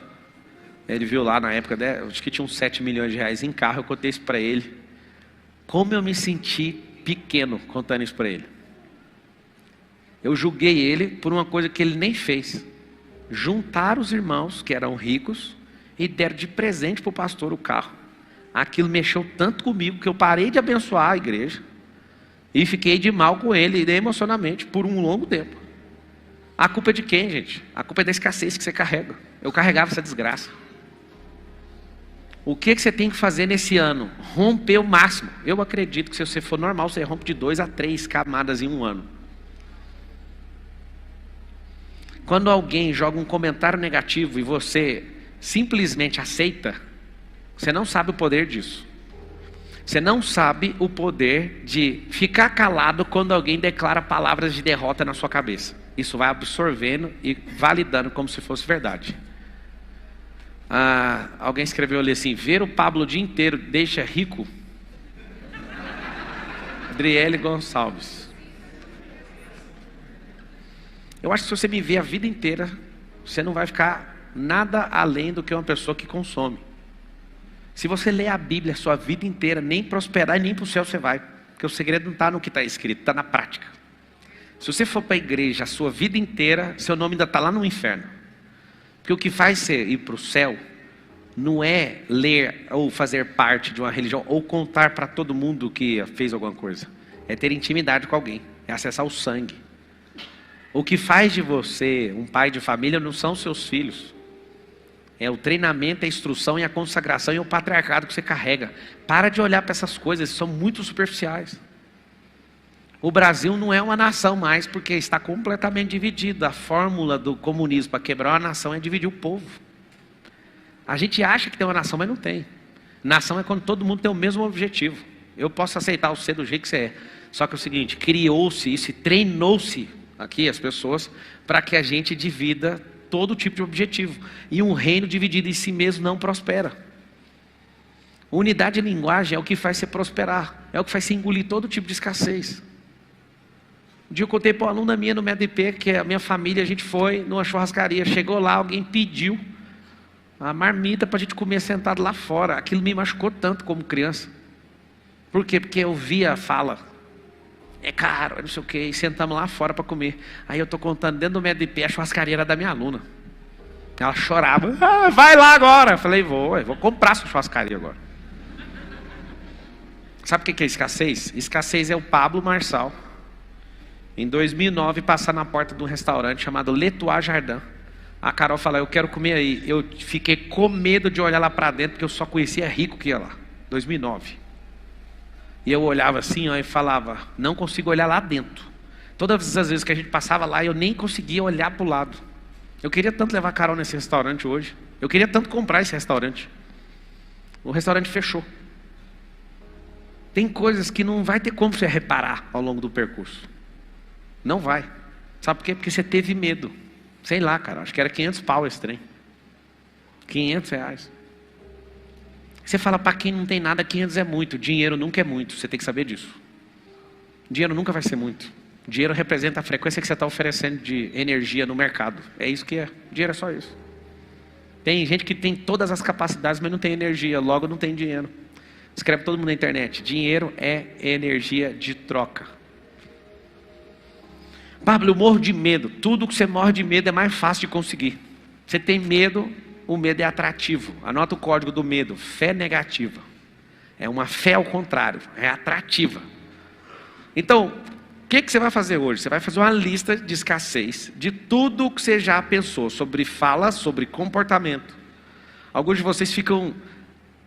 Ele viu lá na época, acho que tinha uns 7 milhões de reais em carro. Eu contei isso para ele. Como eu me senti pequeno contando isso para ele. Eu julguei ele por uma coisa que ele nem fez. Juntaram os irmãos que eram ricos e deram de presente para o pastor o carro. Aquilo mexeu tanto comigo que eu parei de abençoar a igreja e fiquei de mal com ele emocionalmente por um longo tempo. A culpa é de quem, gente? A culpa é da escassez que você carrega. Eu carregava essa desgraça. O que você tem que fazer nesse ano? Romper o máximo. Eu acredito que se você for normal, você rompe de 2 a 3 camadas em um ano. Quando alguém joga um comentário negativo e você simplesmente aceita, você não sabe o poder disso. Você não sabe o poder de ficar calado quando alguém declara palavras de derrota na sua cabeça. Isso vai absorvendo e validando como se fosse verdade. Alguém escreveu ali assim: ver o Pablo o dia inteiro deixa rico. Adriele Gonçalves. Eu acho que se você me ver a vida inteira, você não vai ficar nada além do que uma pessoa que consome. Se você ler a Bíblia a sua vida inteira, nem prosperar e nem para o céu você vai. Porque o segredo não está no que está escrito, está na prática. Se você for para a igreja a sua vida inteira, seu nome ainda está lá no inferno. Porque o que faz você ir para o céu não é ler ou fazer parte de uma religião ou contar para todo mundo que fez alguma coisa. É ter intimidade com alguém, é acessar o sangue. O que faz de você um pai de família não são seus filhos. É o treinamento, a instrução e a consagração e o patriarcado que você carrega. Para de olhar para essas coisas, são muito superficiais. O Brasil não é uma nação mais porque está completamente dividido. A fórmula do comunismo para quebrar uma nação é dividir o povo. A gente acha que tem uma nação, mas não tem. Nação é quando todo mundo tem o mesmo objetivo. Eu posso aceitar você do jeito que você é. Só que é o seguinte, criou-se isso e treinou-se aqui as pessoas para que a gente divida todo tipo de objetivo. E um reino dividido em si mesmo não prospera. Unidade de linguagem é o que faz você prosperar. É o que faz você engolir todo tipo de escassez. Um dia eu contei para uma aluna minha no MEDP, que a minha família, a gente foi numa churrascaria. Chegou lá, alguém pediu a marmita para a gente comer sentado lá fora. Aquilo me machucou tanto como criança. Por quê? Porque eu via a fala. É caro, não sei o quê. E sentamos lá fora para comer. Aí eu estou contando, dentro do MEDP, a churrascaria era da minha aluna. Ela chorava. Vai lá agora. Eu falei, vou comprar sua churrascaria agora. Sabe o que é escassez? Escassez é o Pablo Marçal. Em 2009, passar na porta de um restaurante chamado L'Etoile Jardin. A Carol falou, eu quero comer aí. Eu fiquei com medo de olhar lá para dentro, porque eu só conhecia rico que ia lá. 2009. E eu olhava assim, ó, e falava, não consigo olhar lá dentro. Todas as vezes que a gente passava lá, eu nem conseguia olhar para o lado. Eu queria tanto levar a Carol nesse restaurante hoje. Eu queria tanto comprar esse restaurante. O restaurante fechou. Tem coisas que não vai ter como você reparar ao longo do percurso. Não vai. Sabe por quê? Porque você teve medo. Sei lá, cara, acho que era 500 pau esse trem. 500 reais. Você fala, para quem não tem nada, 500 é muito. Dinheiro nunca é muito, você tem que saber disso. Dinheiro nunca vai ser muito. Dinheiro representa a frequência que você está oferecendo de energia no mercado. É isso que é. Dinheiro é só isso. Tem gente que tem todas as capacidades, mas não tem energia, logo não tem dinheiro. Escreve todo mundo na internet. Dinheiro é energia de troca. Pablo, eu morro de medo. Tudo que você morre de medo é mais fácil de conseguir. Você tem medo, o medo é atrativo. Anota o código do medo. Fé negativa. É uma fé ao contrário. É atrativa. Então, o que você vai fazer hoje? Você vai fazer uma lista de escassez de tudo que você já pensou. Sobre fala, sobre comportamento. Alguns de vocês ficam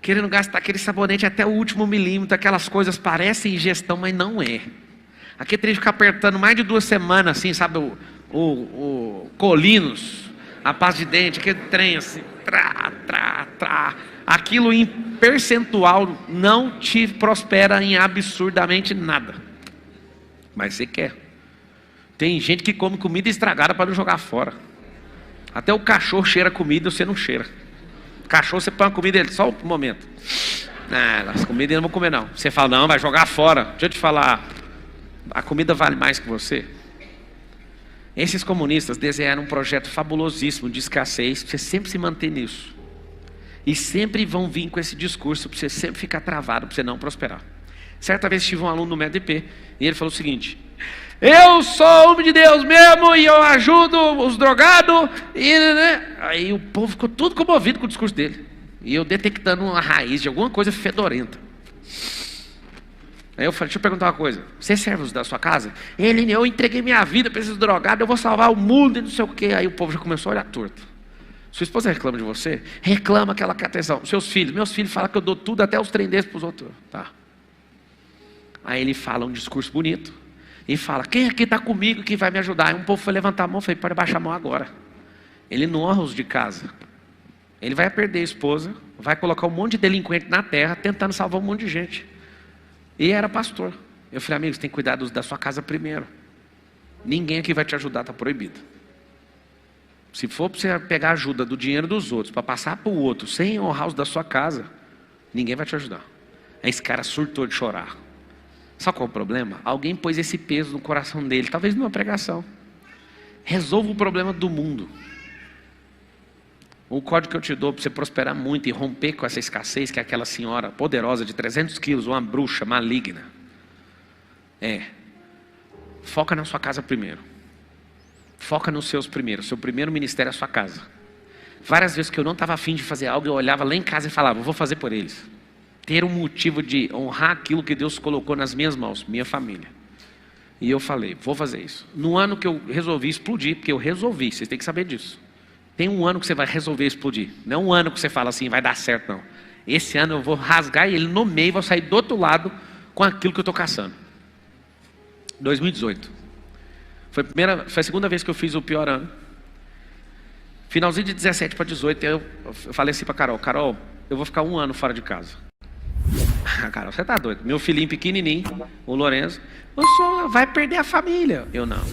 querendo gastar aquele sabonete até o último milímetro. Aquelas coisas parecem ingestão, mas não é. Aqui tem que ficar apertando mais de 2 semanas, assim, sabe, o Colinos, a pasta de dente, aquele trem assim, aquilo em percentual não te prospera em absurdamente nada. Mas você quer. Tem gente que come comida estragada para não jogar fora. Até o cachorro cheira comida e você não cheira. O cachorro você põe a comida dele, só um momento. As comidas eu não vou comer não. Você fala, não, vai jogar fora. Deixa eu te falar. A comida vale mais que você? Esses comunistas desenharam um projeto fabulosíssimo de escassez, para você sempre se manter nisso. E sempre vão vir com esse discurso, para você sempre ficar travado, para você não prosperar. Certa vez tive um aluno no MEDP, e ele falou o seguinte: eu sou homem de Deus mesmo, e eu ajudo os drogados, e, né? Aí o povo ficou tudo comovido com o discurso dele. E eu detectando uma raiz de alguma coisa fedorenta. Aí eu falei: deixa eu perguntar uma coisa, você serve os da sua casa? Ele: eu entreguei minha vida para esses drogados, eu vou salvar o mundo e não sei o quê. Aí o povo já começou a olhar torto. Sua esposa reclama de você? Reclama que ela quer atenção. Seus filhos? Meus filhos falam que eu dou tudo, até os trem desses para os outros. Tá. Aí ele fala um discurso bonito e fala: quem aqui está comigo que vai me ajudar? Aí um povo foi levantar a mão, falei: pode baixar a mão agora. Ele não honra os de casa. Ele vai perder a esposa, vai colocar um monte de delinquente na terra, tentando salvar um monte de gente. E era pastor. Eu falei: amigos, tem que cuidar da sua casa primeiro. Ninguém aqui vai te ajudar, está proibido. Se for para você pegar ajuda do dinheiro dos outros, para passar para o outro, sem honrar os da sua casa, ninguém vai te ajudar. Aí esse cara surtou de chorar. Sabe qual é o problema? Alguém pôs esse peso no coração dele, talvez numa pregação. Resolva o problema do mundo. O código que eu te dou para você prosperar muito e romper com essa escassez, que é aquela senhora poderosa de 300 quilos, uma bruxa maligna, foca na sua casa primeiro. Foca nos seus primeiros. Seu primeiro ministério é a sua casa. Várias vezes que eu não estava afim de fazer algo, eu olhava lá em casa e falava: vou fazer por eles. Ter um motivo de honrar aquilo que Deus colocou nas minhas mãos, minha família. E eu falei: vou fazer isso. No ano que eu resolvi explodir, porque eu resolvi, vocês têm que saber disso. Tem um ano que você vai resolver explodir. Não é um ano que você fala assim, vai dar certo, não. Esse ano eu vou rasgar ele no meio e vou sair do outro lado com aquilo que eu estou caçando. 2018. Foi a segunda vez que eu fiz o pior ano. Finalzinho de 17 para 18, eu falei assim para Carol: Carol, eu vou ficar um ano fora de casa. Carol, você tá doido? Meu filhinho pequenininho, o Lourenço: o senhor vai perder a família. Eu: não.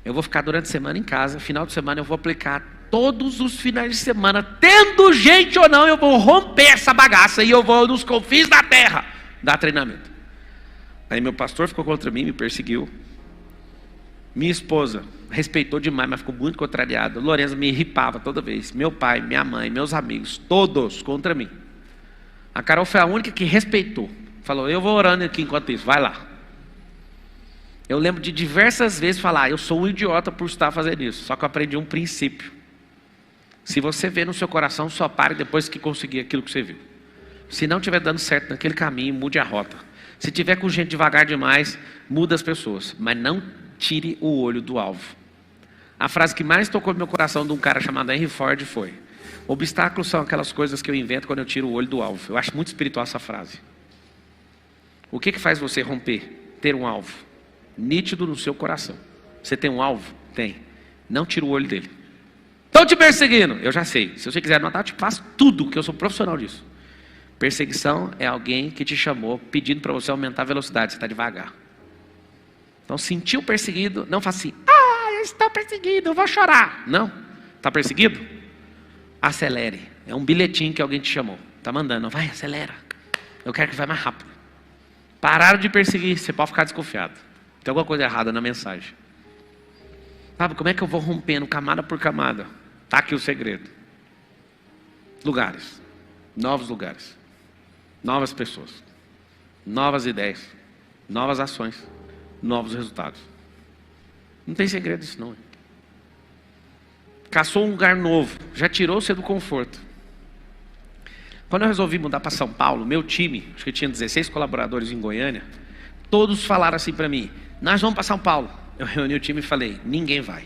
Eu vou ficar durante a semana em casa. Final de semana eu vou aplicar todos os finais de semana, tendo gente ou não, eu vou romper essa bagaça e eu vou nos confins da terra dar treinamento. Aí meu pastor ficou contra mim, me perseguiu. Minha esposa respeitou demais, mas ficou muito contrariada. Lourenço me irripava toda vez. Meu pai, minha mãe, meus amigos, todos contra mim. A Carol foi a única que respeitou. Falou: eu vou orando aqui enquanto isso, vai lá. Eu lembro de diversas vezes falar: eu sou um idiota por estar fazendo isso. Só que eu aprendi um princípio. Se você vê no seu coração, só pare depois que conseguir aquilo que você viu. Se não estiver dando certo naquele caminho, mude a rota. Se tiver com gente devagar demais, muda as pessoas. Mas não tire o olho do alvo. A frase que mais tocou no meu coração de um cara chamado Henry Ford foi: obstáculos são aquelas coisas que eu invento quando eu tiro o olho do alvo. Eu acho muito espiritual essa frase. O que faz você romper? Ter um alvo nítido no seu coração. Você tem um alvo? Tem. Não tira o olho dele. Estão te perseguindo? Eu já sei. Se você quiser anotar, eu te faço tudo, que eu sou profissional disso. Perseguição é alguém que te chamou pedindo para você aumentar a velocidade. Você está devagar. Então, sentiu perseguido, não faça assim: eu estou perseguido, eu vou chorar. Não. Está perseguido? Acelere. É um bilhetinho que alguém te chamou. Está mandando: vai, acelera. Eu quero que vá mais rápido. Pararam de perseguir, você pode ficar desconfiado. Tem alguma coisa errada na mensagem. Sabe como é que eu vou rompendo camada por camada? Está aqui o segredo. Lugares. Novos lugares. Novas pessoas. Novas ideias. Novas ações. Novos resultados. Não tem segredo isso não. Caçou um lugar novo. Já tirou você do conforto. Quando eu resolvi mudar para São Paulo, meu time, acho que tinha 16 colaboradores em Goiânia, todos falaram assim para mim: nós vamos para São Paulo. Eu reuni o time e falei: ninguém vai.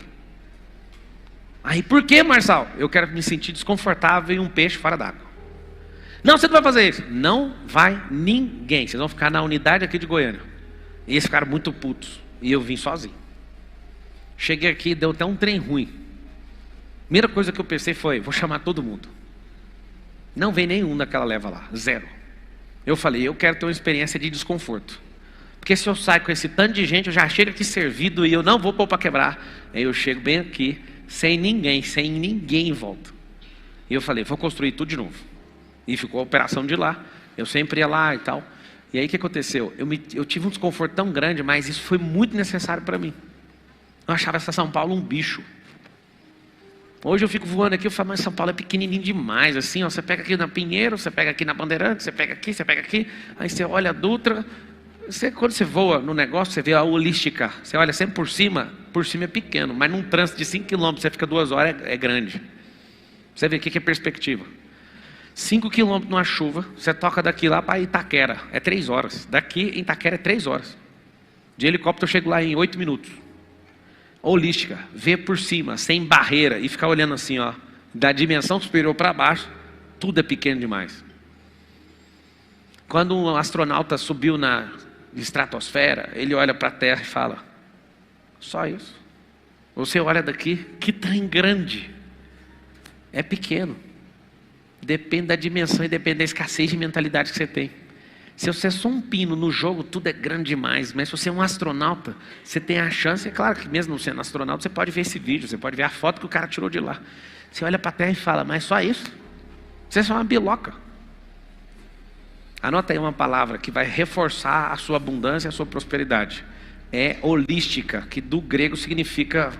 Aí, por que, Marçal? Eu quero me sentir desconfortável em um peixe fora d'água. Não, você não vai fazer isso. Não vai ninguém. Vocês vão ficar na unidade aqui de Goiânia. E eles ficaram muito putos. E eu vim sozinho. Cheguei aqui, deu até um trem ruim. Primeira coisa que eu pensei foi: vou chamar todo mundo. Não veio nenhum daquela leva lá. Zero. Eu falei: eu quero ter uma experiência de desconforto. Porque se eu saio com esse tanto de gente, eu já chego aqui servido e eu não vou pôr para quebrar. Aí eu chego bem aqui, sem ninguém em volta. E eu falei: vou construir tudo de novo. E ficou a operação de lá. Eu sempre ia lá e tal. E aí o que aconteceu? Eu tive um desconforto tão grande, mas isso foi muito necessário para mim. Eu achava essa São Paulo um bicho. Hoje eu fico voando aqui, eu falo, mas São Paulo é pequenininho demais, assim, ó, você pega aqui na Pinheiro, você pega aqui na Bandeirantes, você pega aqui, aí você olha a Dutra, quando você voa no negócio, você vê a holística, você olha sempre por cima é pequeno, mas num trânsito de 5 km, você fica 2 horas, é grande. Você vê o que é perspectiva. 5 km numa chuva, você toca daqui lá para Itaquera, é 3 horas. Daqui em Itaquera é 3 horas. De helicóptero eu chego lá em 8 minutos. Holística, ver por cima, sem barreira, e ficar olhando assim, ó, da dimensão superior para baixo, tudo é pequeno demais. Quando um astronauta subiu na estratosfera, ele olha para a Terra e fala, só isso. Você olha daqui, que trem grande. É pequeno. Depende da dimensão e depende da escassez de mentalidade que você tem. Se você é só um pino no jogo, tudo é grande demais. Mas se você é um astronauta, você tem a chance, é claro que mesmo não sendo astronauta, você pode ver esse vídeo, você pode ver a foto que o cara tirou de lá. Você olha para a Terra e fala, mas só isso? Você é só uma biloca. Anota aí uma palavra que vai reforçar a sua abundância e a sua prosperidade. É holística, que do grego significa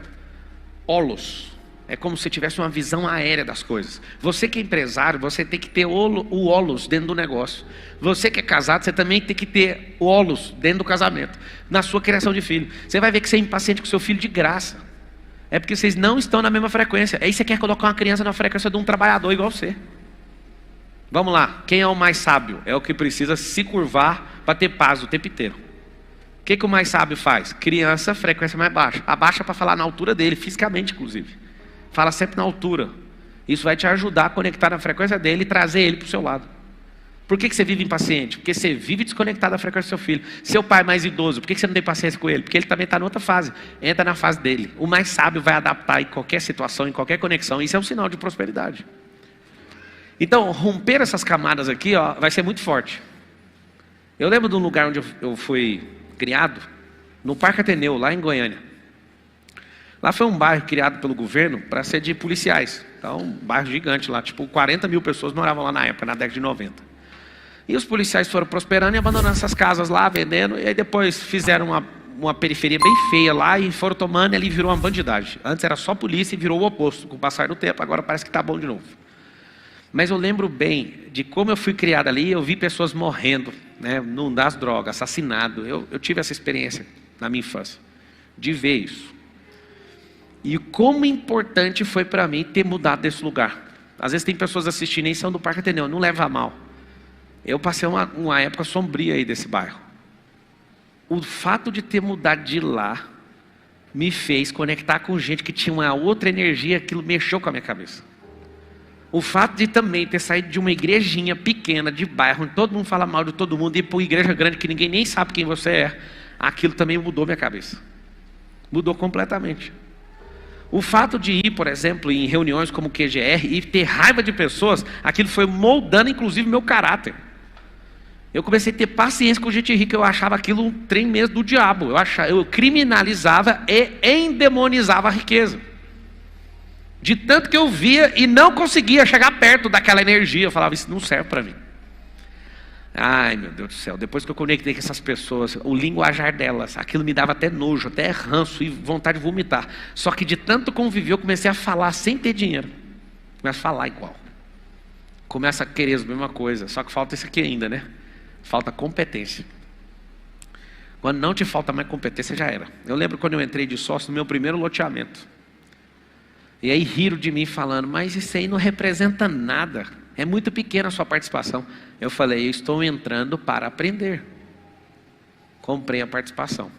holos. É como se tivesse uma visão aérea das coisas. Você que é empresário, você tem que ter o holos dentro do negócio. Você que é casado, você também tem que ter o holos dentro do casamento. Na sua criação de filho. Você vai ver que você é impaciente com seu filho de graça. É porque vocês não estão na mesma frequência. Aí você quer colocar uma criança na frequência de um trabalhador igual você. Vamos lá. Quem é o mais sábio? É o que precisa se curvar para ter paz o tempo inteiro. O que o mais sábio faz? Criança, frequência mais baixa. Abaixa para falar na altura dele, fisicamente inclusive. Fala sempre na altura. Isso vai te ajudar a conectar na frequência dele e trazer ele para o seu lado. Por que você vive impaciente? Porque você vive desconectado da frequência do seu filho. Seu pai mais idoso, por que você não tem paciência com ele? Porque ele também está em outra fase. Entra na fase dele. O mais sábio vai adaptar em qualquer situação, em qualquer conexão. Isso é um sinal de prosperidade. Então, romper essas camadas aqui, ó, vai ser muito forte. Eu lembro de um lugar onde eu fui criado, no Parque Ateneu, lá em Goiânia. Lá foi um bairro criado pelo governo para ser de policiais. Então, um bairro gigante lá, tipo 40 mil pessoas moravam lá na época, na década de 90. E os policiais foram prosperando e abandonando essas casas lá, vendendo. E aí depois fizeram uma periferia bem feia lá e foram tomando e ali virou uma bandidagem. Antes era só polícia e virou o oposto. Com o passar do tempo, agora parece que está bom de novo. Mas eu lembro bem de como eu fui criado ali, eu vi pessoas morrendo, né, das drogas, assassinado. Eu tive essa experiência na minha infância, de ver isso. E como importante foi para mim ter mudado desse lugar. Às vezes tem pessoas assistindo e são do Parque Ateneu, não leva a mal. Eu passei uma época sombria aí desse bairro. O fato de ter mudado de lá me fez conectar com gente que tinha uma outra energia, aquilo mexeu com a minha cabeça. O fato de também ter saído de uma igrejinha pequena de bairro, onde todo mundo fala mal de todo mundo, e ir para uma igreja grande que ninguém nem sabe quem você é, aquilo também mudou minha cabeça. Mudou completamente. O fato de ir, por exemplo, em reuniões como o QGR e ter raiva de pessoas, aquilo foi moldando inclusive meu caráter. Eu comecei a ter paciência com gente rica, eu achava aquilo um trem mesmo do diabo. Eu criminalizava e endemonizava a riqueza. De tanto que eu via e não conseguia chegar perto daquela energia, eu falava, isso não serve para mim. Ai meu Deus do céu, depois que eu conectei com essas pessoas, o linguajar delas, aquilo me dava até nojo, até ranço e vontade de vomitar. Só que de tanto conviver, eu comecei a falar sem ter dinheiro. Começo a falar igual. Começa a querer a mesma coisa, só que falta isso aqui ainda, né? Falta competência. Quando não te falta mais competência, já era. Eu lembro quando eu entrei de sócio no meu primeiro loteamento. E aí riram de mim falando, mas isso aí não representa nada. É muito pequena a sua participação. Eu falei, eu estou entrando para aprender. Comprei a participação.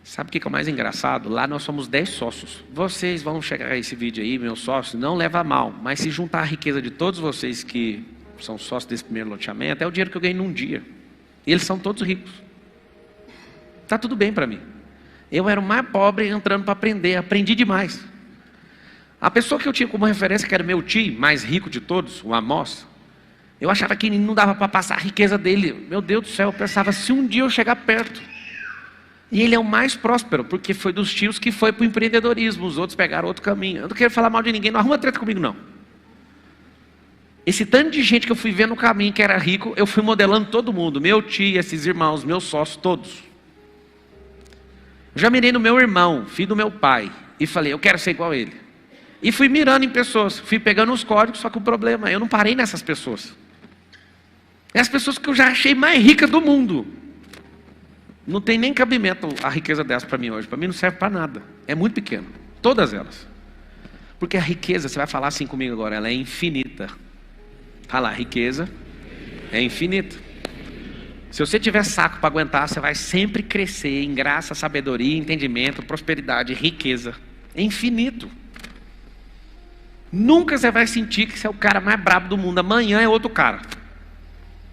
Sabe o que é o mais engraçado? Lá nós somos 10 sócios. Vocês vão chegar a esse vídeo aí, meus sócios, não leva a mal. Mas se juntar a riqueza de todos vocês que são sócios desse primeiro loteamento, é o dinheiro que eu ganhei num dia. E eles são todos ricos. Está tudo bem para mim. Eu era o mais pobre entrando para aprender. Aprendi demais. A pessoa que eu tinha como referência, que era meu tio, mais rico de todos, o Amós, eu achava que não dava para passar a riqueza dele. Meu Deus do céu, eu pensava, se um dia eu chegar perto. E ele é o mais próspero, porque foi dos tios que foi para o empreendedorismo, os outros pegaram outro caminho. Eu não quero falar mal de ninguém, não arruma treta comigo não. Esse tanto de gente que eu fui ver no caminho que era rico, eu fui modelando todo mundo. Meu tio, esses irmãos, meus sócios, todos. Eu já mirei no meu irmão, filho do meu pai, e falei, eu quero ser igual a ele. E fui mirando em pessoas, fui pegando os códigos, só que o problema, eu não parei nessas pessoas. É as pessoas que eu já achei mais ricas do mundo. Não tem nem cabimento a riqueza dessa para mim hoje. Para mim não serve para nada. É muito pequeno. Todas elas. Porque a riqueza, você vai falar assim comigo agora, ela é infinita. Fala, a riqueza é infinita. Se você tiver saco para aguentar, você vai sempre crescer em graça, sabedoria, entendimento, prosperidade, riqueza. É infinito. Nunca você vai sentir que você é o cara mais brabo do mundo. Amanhã é outro cara.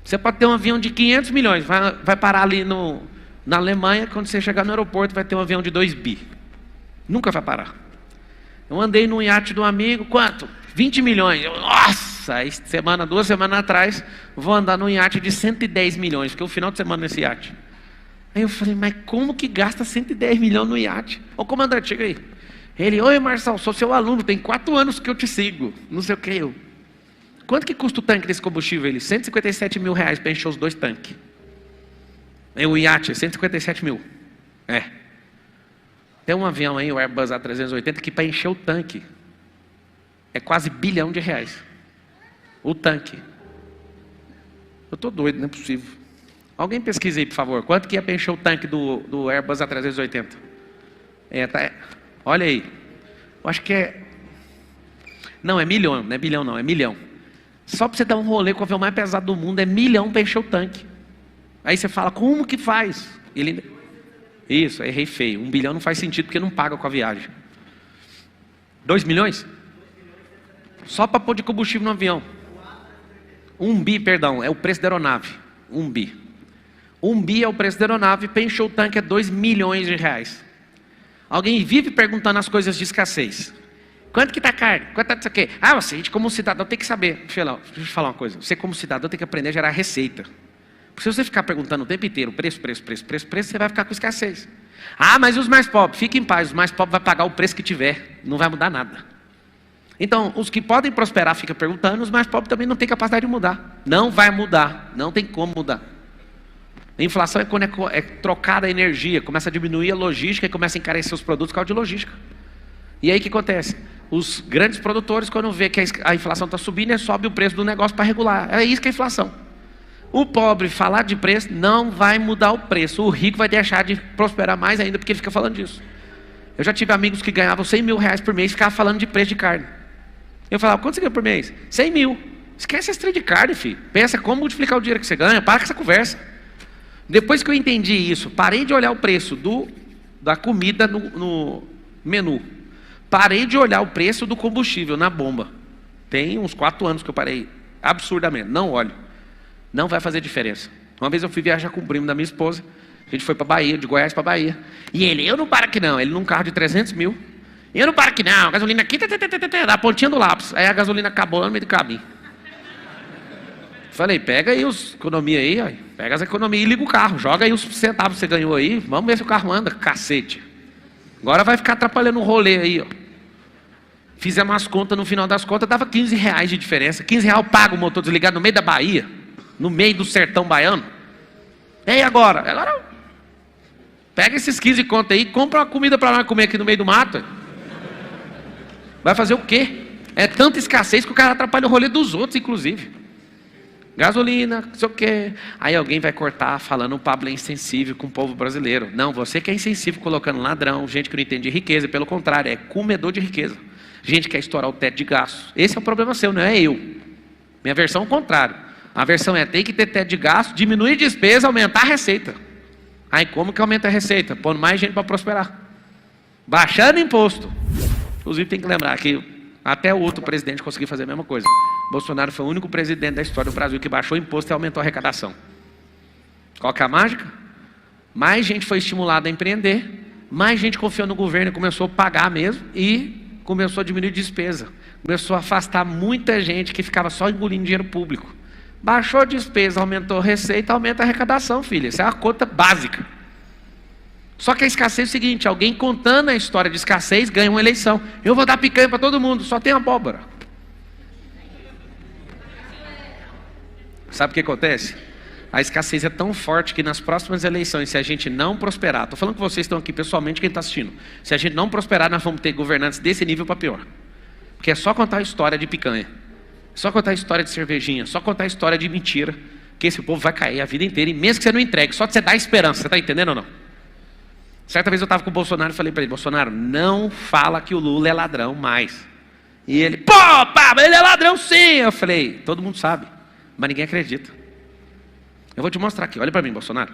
Você pode ter um avião de 500 milhões, vai parar ali na Alemanha, quando você chegar no aeroporto vai ter um avião de 2 bi. Nunca vai parar. Eu andei num iate de um amigo, quanto? 20 milhões. Nossa, aí 2 semanas atrás, vou andar num iate de 110 milhões, porque é o final de semana nesse iate. Aí eu falei, mas como que gasta 110 milhões no iate? Ô comandante, chega aí. Ele, oi Marçal, sou seu aluno, tem 4 anos que eu te sigo. Não sei o que eu. Quanto que custa o tanque desse combustível? Ele, 157 mil reais para encher os 2 tanques. O iate, 157 mil. É. Tem um avião aí, o Airbus A380, que para encher o tanque é quase R$ 1 bilhão. O tanque. Eu estou doido, não é possível. Alguém pesquisa aí, por favor. Quanto que ia para encher o tanque do Airbus A380? Olha aí. Eu acho que é... Não, é milhão. Não é bilhão, não. É milhão. Só para você dar um rolê com o avião mais pesado do mundo, é R$ 1 milhão para encher o tanque. Aí você fala, como que faz? Isso, errei feio. 1 bilhão não faz sentido porque não paga com a viagem. 2 milhões? Só para pôr de combustível no avião. 1 bi, perdão, é o preço da aeronave. 1 bi. 1 bi é o preço da aeronave, para encher o tanque é 2 milhões de reais. Alguém vive perguntando as coisas de escassez. Quanto que está carne? Quanto está isso aqui? Ah, você, a gente como cidadão tem que saber. Deixa eu te falar uma coisa. Você como cidadão tem que aprender a gerar receita. Porque se você ficar perguntando o tempo inteiro preço, você vai ficar com escassez. Ah, mas e os mais pobres? Fique em paz, os mais pobres vão pagar o preço que tiver. Não vai mudar nada. Então, os que podem prosperar ficam perguntando, os mais pobres também não têm capacidade de mudar. Não vai mudar, não tem como mudar. A inflação é quando é trocada a energia, começa a diminuir a logística e começa a encarecer os produtos por causa de logística. E aí o que acontece? Os grandes produtores, quando vê que a inflação está subindo, eles sobem o preço do negócio para regular. É isso que é inflação. O pobre falar de preço não vai mudar o preço. O rico vai deixar de prosperar mais ainda porque ele fica falando disso. Eu já tive amigos que ganhavam 100 mil reais por mês e ficavam falando de preço de carne. Eu falava, quanto você ganha por mês? 100 mil. Esquece esse trem de carne, filho. Pensa como multiplicar o dinheiro que você ganha. Para com essa conversa. Depois que eu entendi isso, parei de olhar o preço da comida no menu. Parei de olhar o preço do combustível na bomba. Tem uns 4 anos que eu parei. Absurdamente. Não olho. Não vai fazer diferença. Uma vez eu fui viajar com o primo da minha esposa. A gente foi para Bahia, de Goiás para Bahia. E ele, eu não paro aqui não. Ele num carro de 300 mil. Eu não paro aqui não. A gasolina aqui, da pontinha do lápis. Aí a gasolina acabou no meio do caminho. Falei, pega aí os economia aí, ó. Pega as economias e liga o carro. Joga aí os centavos que você ganhou aí. Vamos ver se o carro anda, cacete. Agora vai ficar atrapalhando o rolê aí, ó. Fizemos as contas, no final das contas dava 15 reais de diferença. 15 reais eu pago o motor desligado no meio da Bahia. No meio do sertão baiano. E aí agora? Agora pega esses 15 contas aí e compra uma comida para nós comer aqui no meio do mato. Vai fazer o quê? É tanta escassez que o cara atrapalha o rolê dos outros, inclusive. Gasolina, não sei o quê. Aí alguém vai cortar falando o Pablo é insensível com o povo brasileiro. Não, você que é insensível colocando ladrão, gente que não entende de riqueza. Pelo contrário, é comedor de riqueza. Gente que quer estourar o teto de gastos. Esse é o problema seu, não é eu. Minha versão é o contrário. A versão é, tem que ter teto de gasto, diminuir despesa, aumentar a receita. Aí como que aumenta a receita? Pondo mais gente para prosperar. Baixando imposto. Inclusive tem que lembrar que até o outro presidente conseguiu fazer a mesma coisa. Bolsonaro foi o único presidente da história do Brasil que baixou o imposto e aumentou a arrecadação. Qual que é a mágica? Mais gente foi estimulada a empreender, mais gente confiou no governo e começou a pagar mesmo e começou a diminuir despesa. Começou a afastar muita gente que ficava só engolindo dinheiro público. Baixou a despesa, aumentou a receita, aumenta a arrecadação, filha. Isso é uma conta básica. Só que a escassez é o seguinte, alguém contando a história de escassez ganha uma eleição. Eu vou dar picanha para todo mundo, só tem abóbora. Sabe o que acontece? A escassez é tão forte que nas próximas eleições, se a gente não prosperar, estou falando que vocês estão aqui pessoalmente, quem está assistindo, se a gente não prosperar, nós vamos ter governantes desse nível para pior. Porque é só contar a história de picanha, só contar a história de cervejinha, só contar a história de mentira, que esse povo vai cair a vida inteira, e mesmo que você não entregue, só de você dar esperança, você está entendendo ou não? Certa vez eu estava com o Bolsonaro e falei para ele, Bolsonaro, não fala que o Lula é ladrão mais. E ele, pô, pá, ele é ladrão sim. Eu falei, todo mundo sabe, mas ninguém acredita. Eu vou te mostrar aqui, olha para mim, Bolsonaro.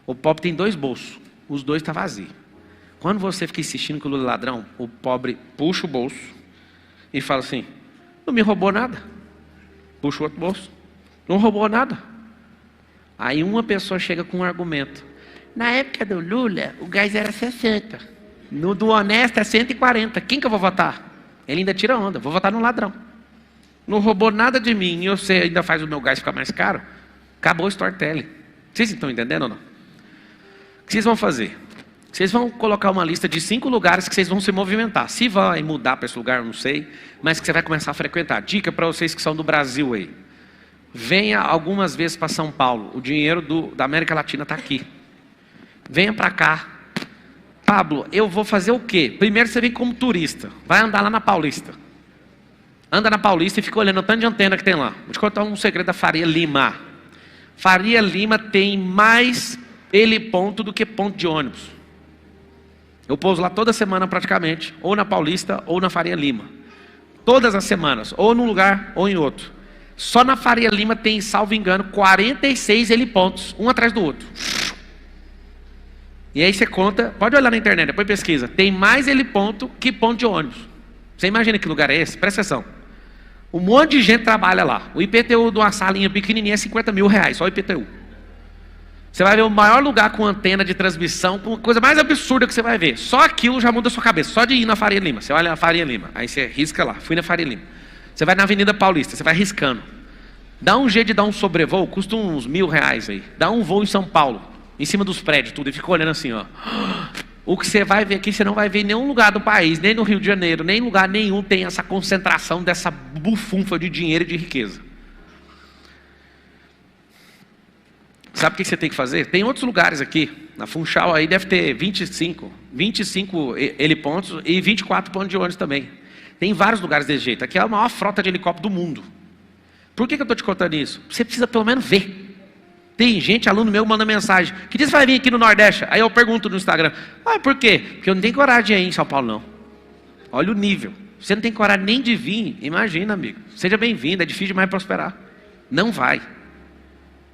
O pobre tem 2 bolsos, os 2 estão vazios. Quando você fica insistindo que o Lula é ladrão, o pobre puxa o bolso e fala assim, não me roubou nada. Puxa o outro bolso, não roubou nada. Aí uma pessoa chega com um argumento. Na época do Lula, o gás era 60. No do honesto é 140. Quem que eu vou votar? Ele ainda tira onda. Vou votar no ladrão. Não roubou nada de mim e você ainda faz o meu gás ficar mais caro? Acabou o storytelling. Vocês estão entendendo ou não? O que vocês vão fazer? Vocês vão colocar uma lista de 5 lugares que vocês vão se movimentar. Se vai mudar para esse lugar, eu não sei. Mas que você vai começar a frequentar. Dica para vocês que são do Brasil aí. Venha algumas vezes para São Paulo. O dinheiro da América Latina está aqui. Venha para cá. Pablo, eu vou fazer o quê? Primeiro você vem como turista. Vai andar lá na Paulista. Anda na Paulista e fica olhando o tanto de antena que tem lá. Vou te contar um segredo da Faria Lima. Faria Lima tem mais heliponto do que ponto de ônibus. Eu pouso lá toda semana praticamente. Ou na Paulista ou na Faria Lima. Todas as semanas. Ou num lugar ou em outro. Só na Faria Lima tem, salvo engano, 46 helipontos. Um atrás do outro. E aí você conta, pode olhar na internet, depois pesquisa. Tem mais heliponto que ponto de ônibus. Você imagina que lugar é esse? Presta atenção. Um monte de gente trabalha lá. O IPTU de uma salinha pequenininha é 50 mil reais, só o IPTU. Você vai ver o maior lugar com antena de transmissão, com a coisa mais absurda que você vai ver. Só aquilo já muda a sua cabeça, só de ir na Faria Lima. Você olha na Faria Lima, aí você risca lá, fui na Faria Lima. Você vai na Avenida Paulista, você vai riscando. Dá um jeito de dar um sobrevoo, custa uns R$1.000 aí. Dá um voo em São Paulo, em cima dos prédios, tudo, e fica olhando assim, ó. O que você vai ver aqui, você não vai ver em nenhum lugar do país, nem no Rio de Janeiro, nem em lugar nenhum tem essa concentração dessa bufunfa de dinheiro e de riqueza. Sabe o que você tem que fazer? Tem outros lugares aqui, na Funchal aí deve ter 25 helipontos e 24 pontos de ônibus também. Tem vários lugares desse jeito. Aqui é a maior frota de helicóptero do mundo. Por que eu estou te contando isso? Você precisa pelo menos ver. Tem gente, aluno meu, manda mensagem. Que dia você vai vir aqui no Nordeste? Aí eu pergunto no Instagram. Ah, por quê? Porque eu não tenho coragem de ir em São Paulo, não. Olha o nível. Você não tem coragem nem de vir. Imagina, amigo. Seja bem-vindo. É difícil demais prosperar. Não vai.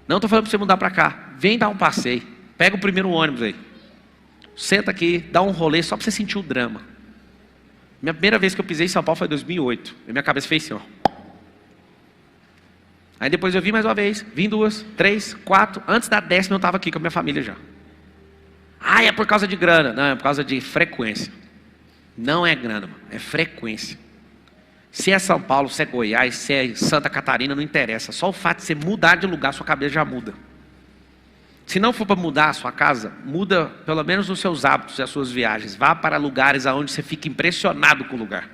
Não estou falando para você mudar para cá. Vem dar um passeio. Pega o primeiro ônibus aí. Senta aqui, dá um rolê só para você sentir o drama. Minha primeira vez que eu pisei em São Paulo foi em 2008. E minha cabeça fez assim, ó. Aí depois eu vim mais uma vez, vim 2, 3, 4. Antes da 10ª eu estava aqui com a minha família já. Ah, é por causa de grana. Não, é por causa de frequência. Não é grana, mano, é frequência. Se é São Paulo, se é Goiás, se é Santa Catarina, não interessa. Só o fato de você mudar de lugar, sua cabeça já muda. Se não for para mudar a sua casa, muda pelo menos os seus hábitos e as suas viagens. Vá para lugares onde você fica impressionado com o lugar.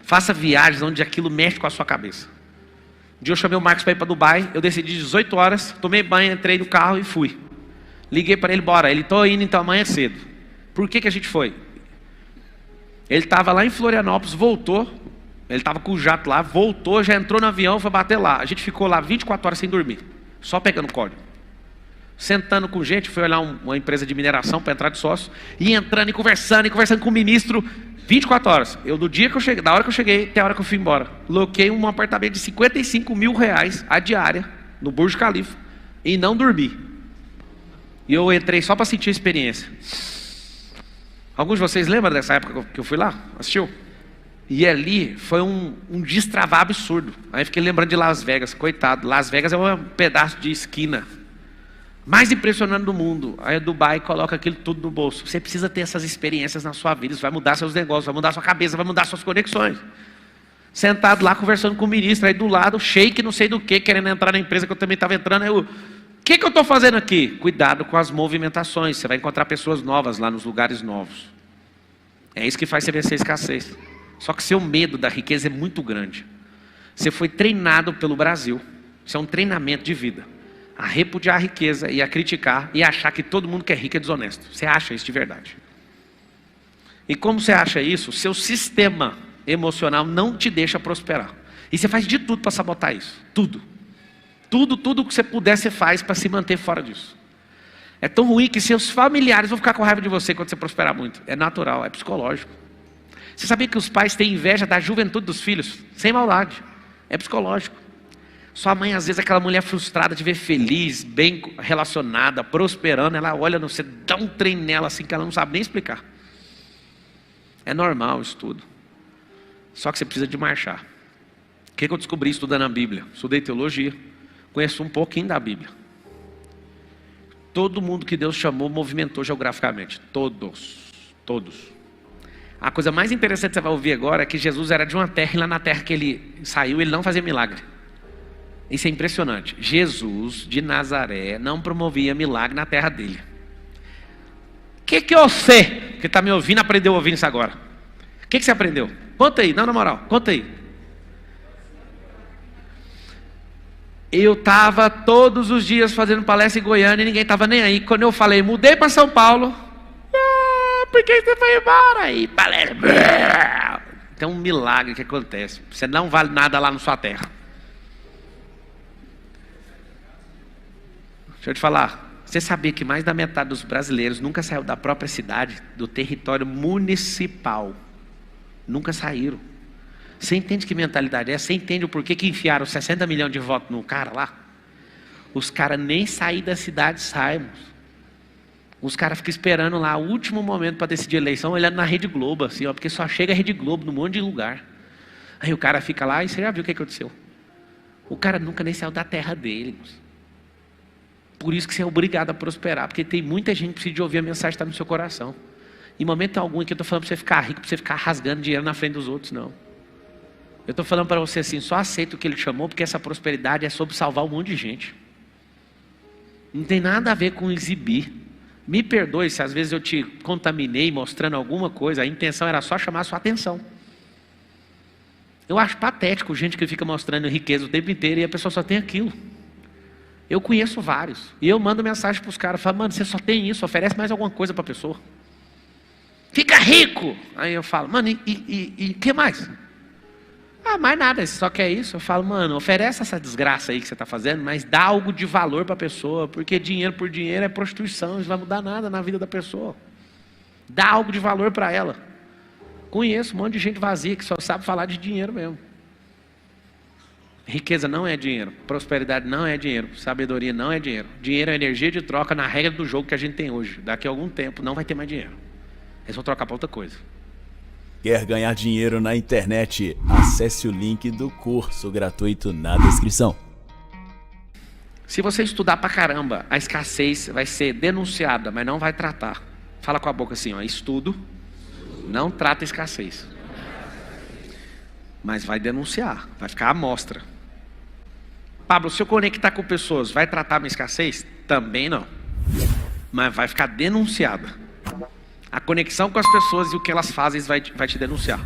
Faça viagens onde aquilo mexe com a sua cabeça. Um dia eu chamei o Marcos para ir para Dubai, eu decidi 18 horas, tomei banho, entrei no carro e fui. Liguei para ele, bora. Ele, tô indo então amanhã cedo. Por que a gente foi? Ele estava lá em Florianópolis, voltou, ele estava com o jato lá, voltou, já entrou no avião, foi bater lá. A gente ficou lá 24 horas sem dormir, só pegando código. Sentando com gente, fui olhar uma empresa de mineração para entrar de sócio, e entrando e conversando com o ministro, 24 horas. Eu, do dia que eu cheguei, da hora que eu cheguei até a hora que eu fui embora, loquei um apartamento de 55 mil reais a diária, no Burj Khalifa, e não dormi. E eu entrei só para sentir a experiência. Alguns de vocês lembram dessa época que eu fui lá? Assistiu? E ali foi um destravar absurdo. Aí fiquei lembrando de Las Vegas, coitado. Las Vegas é um pedaço de esquina mais impressionante do mundo. Aí Dubai coloca aquilo tudo no bolso. Você precisa ter essas experiências na sua vida. Isso vai mudar seus negócios, vai mudar sua cabeça, vai mudar suas conexões. Sentado lá conversando com o ministro, aí do lado, shake não sei do que, querendo entrar na empresa que eu também estava entrando. Aí eu, o que eu estou fazendo aqui? Cuidado com as movimentações. Você vai encontrar pessoas novas lá nos lugares novos. É isso que faz você vencer a escassez. Só que seu medo da riqueza é muito grande. Você foi treinado pelo Brasil. Isso é um treinamento de vida. A repudiar a riqueza e a criticar e achar que todo mundo que é rico é desonesto. Você acha isso de verdade. E como você acha isso, seu sistema emocional não te deixa prosperar. E você faz de tudo para sabotar isso. Tudo. Tudo que você puder, você faz para se manter fora disso. É tão ruim que seus familiares vão ficar com raiva de você quando você prosperar muito. É natural, é psicológico. Você sabia que os pais têm inveja da juventude dos filhos? Sem maldade. É psicológico. Sua mãe, às vezes, aquela mulher frustrada de ver feliz, bem relacionada, prosperando, ela olha no você, dá um trem nela assim que ela não sabe nem explicar. É normal isso tudo. Só que você precisa de marchar. O que eu descobri estudando a Bíblia? Estudei teologia, conheço um pouquinho da Bíblia. Todo mundo que Deus chamou movimentou geograficamente. Todos. A coisa mais interessante que você vai ouvir agora é que Jesus era de uma terra e lá na terra que ele saiu, ele não fazia milagre. Isso é impressionante. Jesus de Nazaré não promovia milagre na terra dele. O que você, que está me ouvindo, aprendeu ouvindo isso agora? O que você aprendeu? Conta aí, não, na moral, conta aí. Eu estava todos os dias fazendo palestra em Goiânia e ninguém estava nem aí. Quando eu falei, mudei para São Paulo. Por que você foi embora? E palestra. Tem um milagre que acontece. Você não vale nada lá na sua terra. Deixa eu te falar. Você sabia que mais da metade dos brasileiros nunca saiu da própria cidade, do território municipal? Nunca saíram. Você entende que mentalidade é? Você entende o porquê que enfiaram 60 milhões de votos no cara lá? Os caras nem sair da cidade saem. Os caras ficam esperando lá o último momento para decidir a eleição, olhando na Rede Globo, assim, ó, porque só chega a Rede Globo num monte de lugar. Aí o cara fica lá e você já viu o que aconteceu? O cara nunca nem saiu da terra dele. Por isso que você é obrigado a prosperar, porque tem muita gente que precisa de ouvir a mensagem que está no seu coração. Em momento algum que eu estou falando para você ficar rico, para você ficar rasgando dinheiro na frente dos outros, não. Eu estou falando para você assim, só aceita o que ele chamou, porque essa prosperidade é sobre salvar um monte de gente. Não tem nada a ver com exibir. Me perdoe se às vezes eu te contaminei mostrando alguma coisa, a intenção era só chamar a sua atenção. Eu acho patético gente que fica mostrando riqueza o tempo inteiro e a pessoa só tem aquilo. Eu conheço vários. E eu mando mensagem para os caras, falo, mano, você só tem isso, oferece mais alguma coisa para a pessoa. Fica rico! Aí eu falo, mano, e que mais? Ah, mais nada, você só quer isso? Eu falo, mano, oferece essa desgraça aí que você está fazendo, mas dá algo de valor para a pessoa, porque dinheiro por dinheiro é prostituição, isso não vai mudar nada na vida da pessoa. Dá algo de valor para ela. Conheço um monte de gente vazia que só sabe falar de dinheiro mesmo. Riqueza não é dinheiro, prosperidade não é dinheiro, sabedoria não é dinheiro. Dinheiro é energia de troca na regra do jogo que a gente tem hoje. Daqui a algum tempo não vai ter mais dinheiro. Eles vão trocar para outra coisa. Quer ganhar dinheiro na internet? Acesse o link do curso gratuito na descrição. Se você estudar pra caramba, a escassez vai ser denunciada, mas não vai tratar. Fala com a boca assim, ó, estudo, não trata escassez. Mas vai denunciar, vai ficar à mostra. Pablo, se eu conectar com pessoas, vai tratar minha escassez? Também não. Mas vai ficar denunciada. A conexão com as pessoas e o que elas fazem vai te denunciar.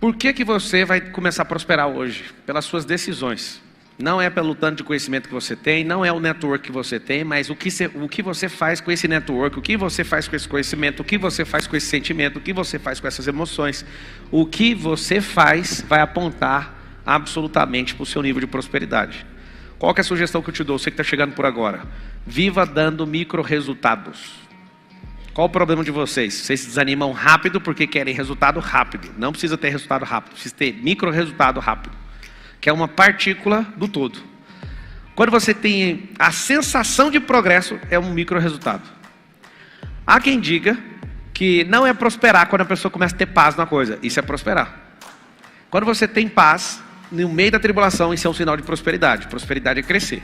Por que você vai começar a prosperar hoje? Pelas suas decisões. Não é pelo tanto de conhecimento que você tem, não é o network que você tem, mas o que você faz com esse network, o que você faz com esse conhecimento, o que você faz com esse sentimento, o que você faz com essas emoções. O que você faz vai apontar absolutamente para o seu nível de prosperidade. Qual que é a sugestão que eu te dou, você que está chegando por agora? Viva dando micro resultados. Qual o problema de vocês? Vocês se desanimam rápido porque querem resultado rápido. Não precisa ter resultado rápido, precisa ter micro resultado rápido, que é uma partícula do todo. Quando você tem a sensação de progresso, é um micro resultado. Há quem diga que não é prosperar quando a pessoa começa a ter paz na coisa. Isso é prosperar. Quando você tem paz, no meio da tribulação, isso é um sinal de prosperidade. Prosperidade é crescer.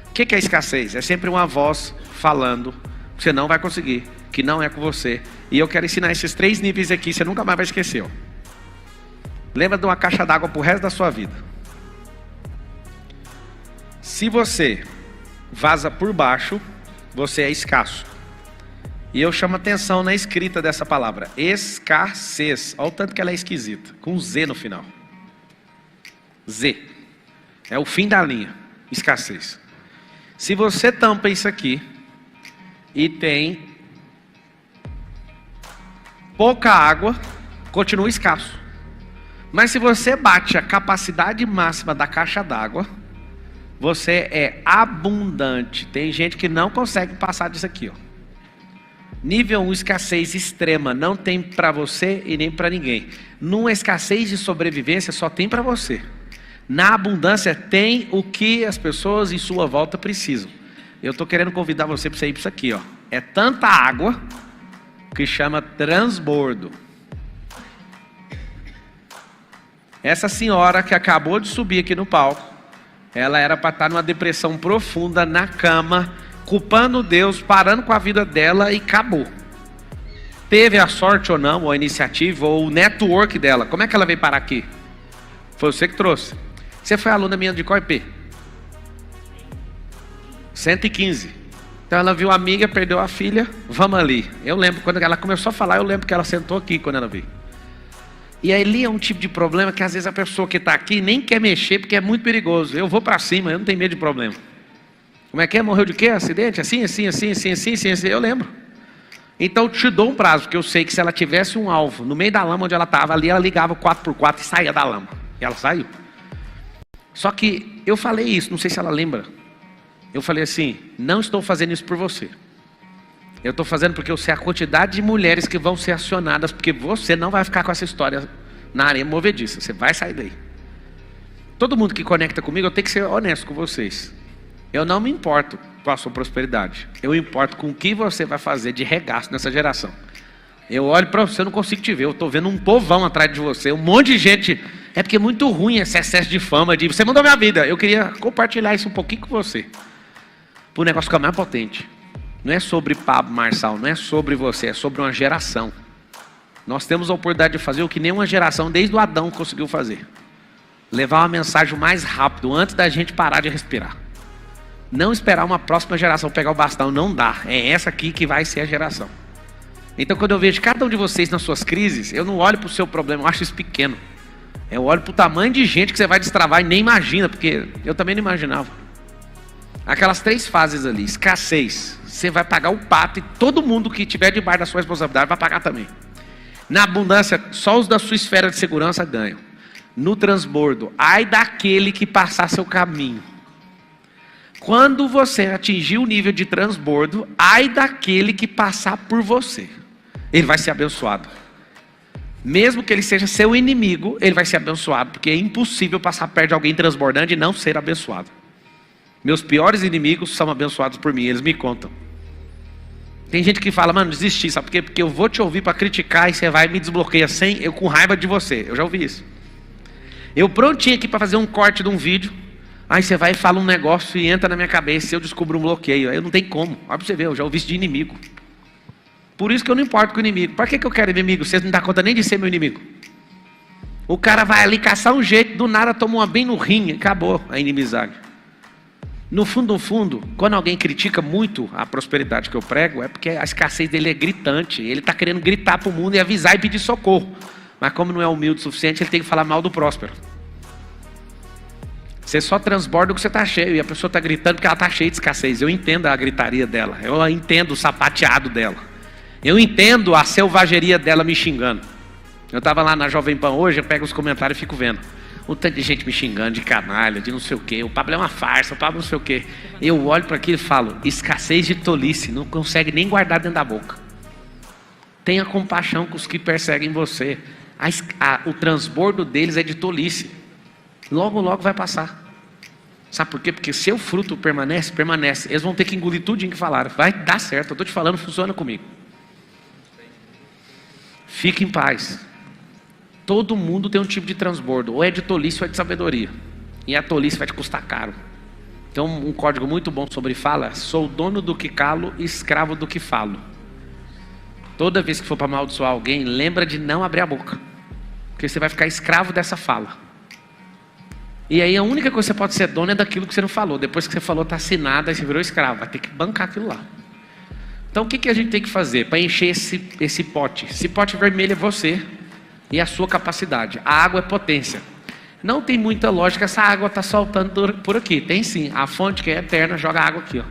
O que é escassez? É sempre uma voz falando que você não vai conseguir, que não é com você. E eu quero ensinar esses 3 níveis aqui, você nunca mais vai esquecer. Ó. Lembra de uma caixa d'água pro resto da sua vida. Se você vaza por baixo, você é escasso. E eu chamo atenção na escrita dessa palavra, escassez. Olha o tanto que ela é esquisita, com Z no final. Z. É o fim da linha. Escassez. Se você tampa isso aqui e tem pouca água, continua escasso. Mas se você bate a capacidade máxima da caixa d'água, você é abundante. Tem gente que não consegue passar disso aqui, ó. Nível 1, escassez extrema, não tem para você e nem para ninguém. Numa escassez de sobrevivência, só tem para você. Na abundância, tem o que as pessoas em sua volta precisam. Eu estou querendo convidar você para você ir para isso aqui, ó. É tanta água que chama transbordo. Essa senhora que acabou de subir aqui no palco, ela era para estar numa depressão profunda, na cama, culpando Deus, parando com a vida dela e acabou. Teve a sorte ou não, ou a iniciativa, ou o network dela. Como é que ela veio parar aqui? Foi você que trouxe. Você foi aluna minha de qual IP? 115. Então ela viu a amiga, perdeu a filha, vamos ali. Eu lembro, quando ela começou a falar, eu lembro que ela sentou aqui quando ela veio. E ali é um tipo de problema que às vezes a pessoa que está aqui nem quer mexer porque é muito perigoso. Eu vou para cima, eu não tenho medo de problema. Como é que é? Morreu de quê? Acidente? Assim. Eu lembro. Então eu te dou um prazo, porque eu sei que se ela tivesse um alvo no meio da lama onde ela estava ali, ela ligava o 4x4 e saía da lama. E ela saiu. Só que eu falei isso, não sei se ela lembra. Eu falei assim, não estou fazendo isso por você. Eu estou fazendo porque eu sei a quantidade de mulheres que vão ser acionadas, porque você não vai ficar com essa história na areia movediça, você vai sair daí. Todo mundo que conecta comigo, eu tenho que ser honesto com vocês. Eu não me importo com a sua prosperidade, eu importo com o que você vai fazer de regaço nessa geração. Eu olho para você, eu não consigo te ver, eu estou vendo um povão atrás de você, um monte de gente. É porque é muito ruim esse excesso de fama, de você mudou minha vida. Eu queria compartilhar isso um pouquinho com você, para o negócio ficar mais potente. Não é sobre Pablo Marçal, não é sobre você, é sobre uma geração. Nós temos a oportunidade de fazer o que nenhuma geração desde o Adão conseguiu fazer. Levar uma mensagem mais rápido, antes da gente parar de respirar. Não esperar uma próxima geração pegar o bastão, não dá. É essa aqui que vai ser a geração. Então quando eu vejo cada um de vocês nas suas crises, eu não olho para o seu problema, eu acho isso pequeno. Eu olho para o tamanho de gente que você vai destravar e nem imagina, porque eu também não imaginava. Aquelas 3 fases ali, escassez, você vai pagar o pato e todo mundo que estiver debaixo da sua responsabilidade vai pagar também. Na abundância, só os da sua esfera de segurança ganham. No transbordo, ai daquele que passar seu caminho. Quando você atingir o nível de transbordo, ai daquele que passar por você. Ele vai ser abençoado. Mesmo que ele seja seu inimigo, ele vai ser abençoado, porque é impossível passar perto de alguém transbordando e não ser abençoado. Meus piores inimigos são abençoados por mim, eles me contam. Tem gente que fala, mano, desisti, sabe por quê? Porque eu vou te ouvir para criticar e você vai e me desbloqueia sem eu com raiva de você. Eu já ouvi isso. Eu prontinho aqui para fazer um corte de um vídeo, aí você vai e fala um negócio e entra na minha cabeça e eu descubro um bloqueio. Aí eu não tenho como. Olha para você ver, eu já ouvi isso de inimigo. Por isso que eu não importo com o inimigo. Para que eu quero inimigo? Vocês não dão conta nem de ser meu inimigo. O cara vai ali caçar um jeito, do nada toma uma bem no rim, acabou a inimizade. No fundo, quando alguém critica muito a prosperidade que eu prego, é porque a escassez dele é gritante. Ele está querendo gritar para o mundo e avisar e pedir socorro. Mas como não é humilde o suficiente, ele tem que falar mal do próspero. Você só transborda o que você está cheio. E a pessoa está gritando porque ela está cheia de escassez. Eu entendo a gritaria dela. Eu entendo o sapateado dela. Eu entendo a selvageria dela me xingando. Eu estava lá na Jovem Pan hoje, eu pego os comentários e fico vendo. Um tanto de gente me xingando de canalha, de não sei o quê. O Pablo é uma farsa, o Pablo não sei o quê. Eu olho para aquilo e falo, escassez de tolice, não consegue nem guardar dentro da boca. Tenha compaixão com os que perseguem você. O transbordo deles é de tolice. Logo vai passar. Sabe por quê? Porque seu fruto permanece. Eles vão ter que engolir tudinho que falaram. Vai dar certo, eu estou te falando, funciona comigo. Fique em paz. Todo mundo tem um tipo de transbordo, ou é de tolice ou é de sabedoria. E a tolice vai te custar caro. Então um código muito bom sobre fala: sou dono do que calo e escravo do que falo. Toda vez que for para amaldiçoar alguém, lembra de não abrir a boca, porque você vai ficar escravo dessa fala. E aí a única coisa que você pode ser dono é daquilo que você não falou. Depois que você falou está assinado, aí você virou escravo, vai ter que bancar aquilo lá. Então o que a gente tem que fazer para encher esse pote? Esse pote vermelho é você e a sua capacidade. A água é potência. Não tem muita lógica essa água está soltando por aqui. Tem sim. A fonte que é eterna joga água aqui, ó.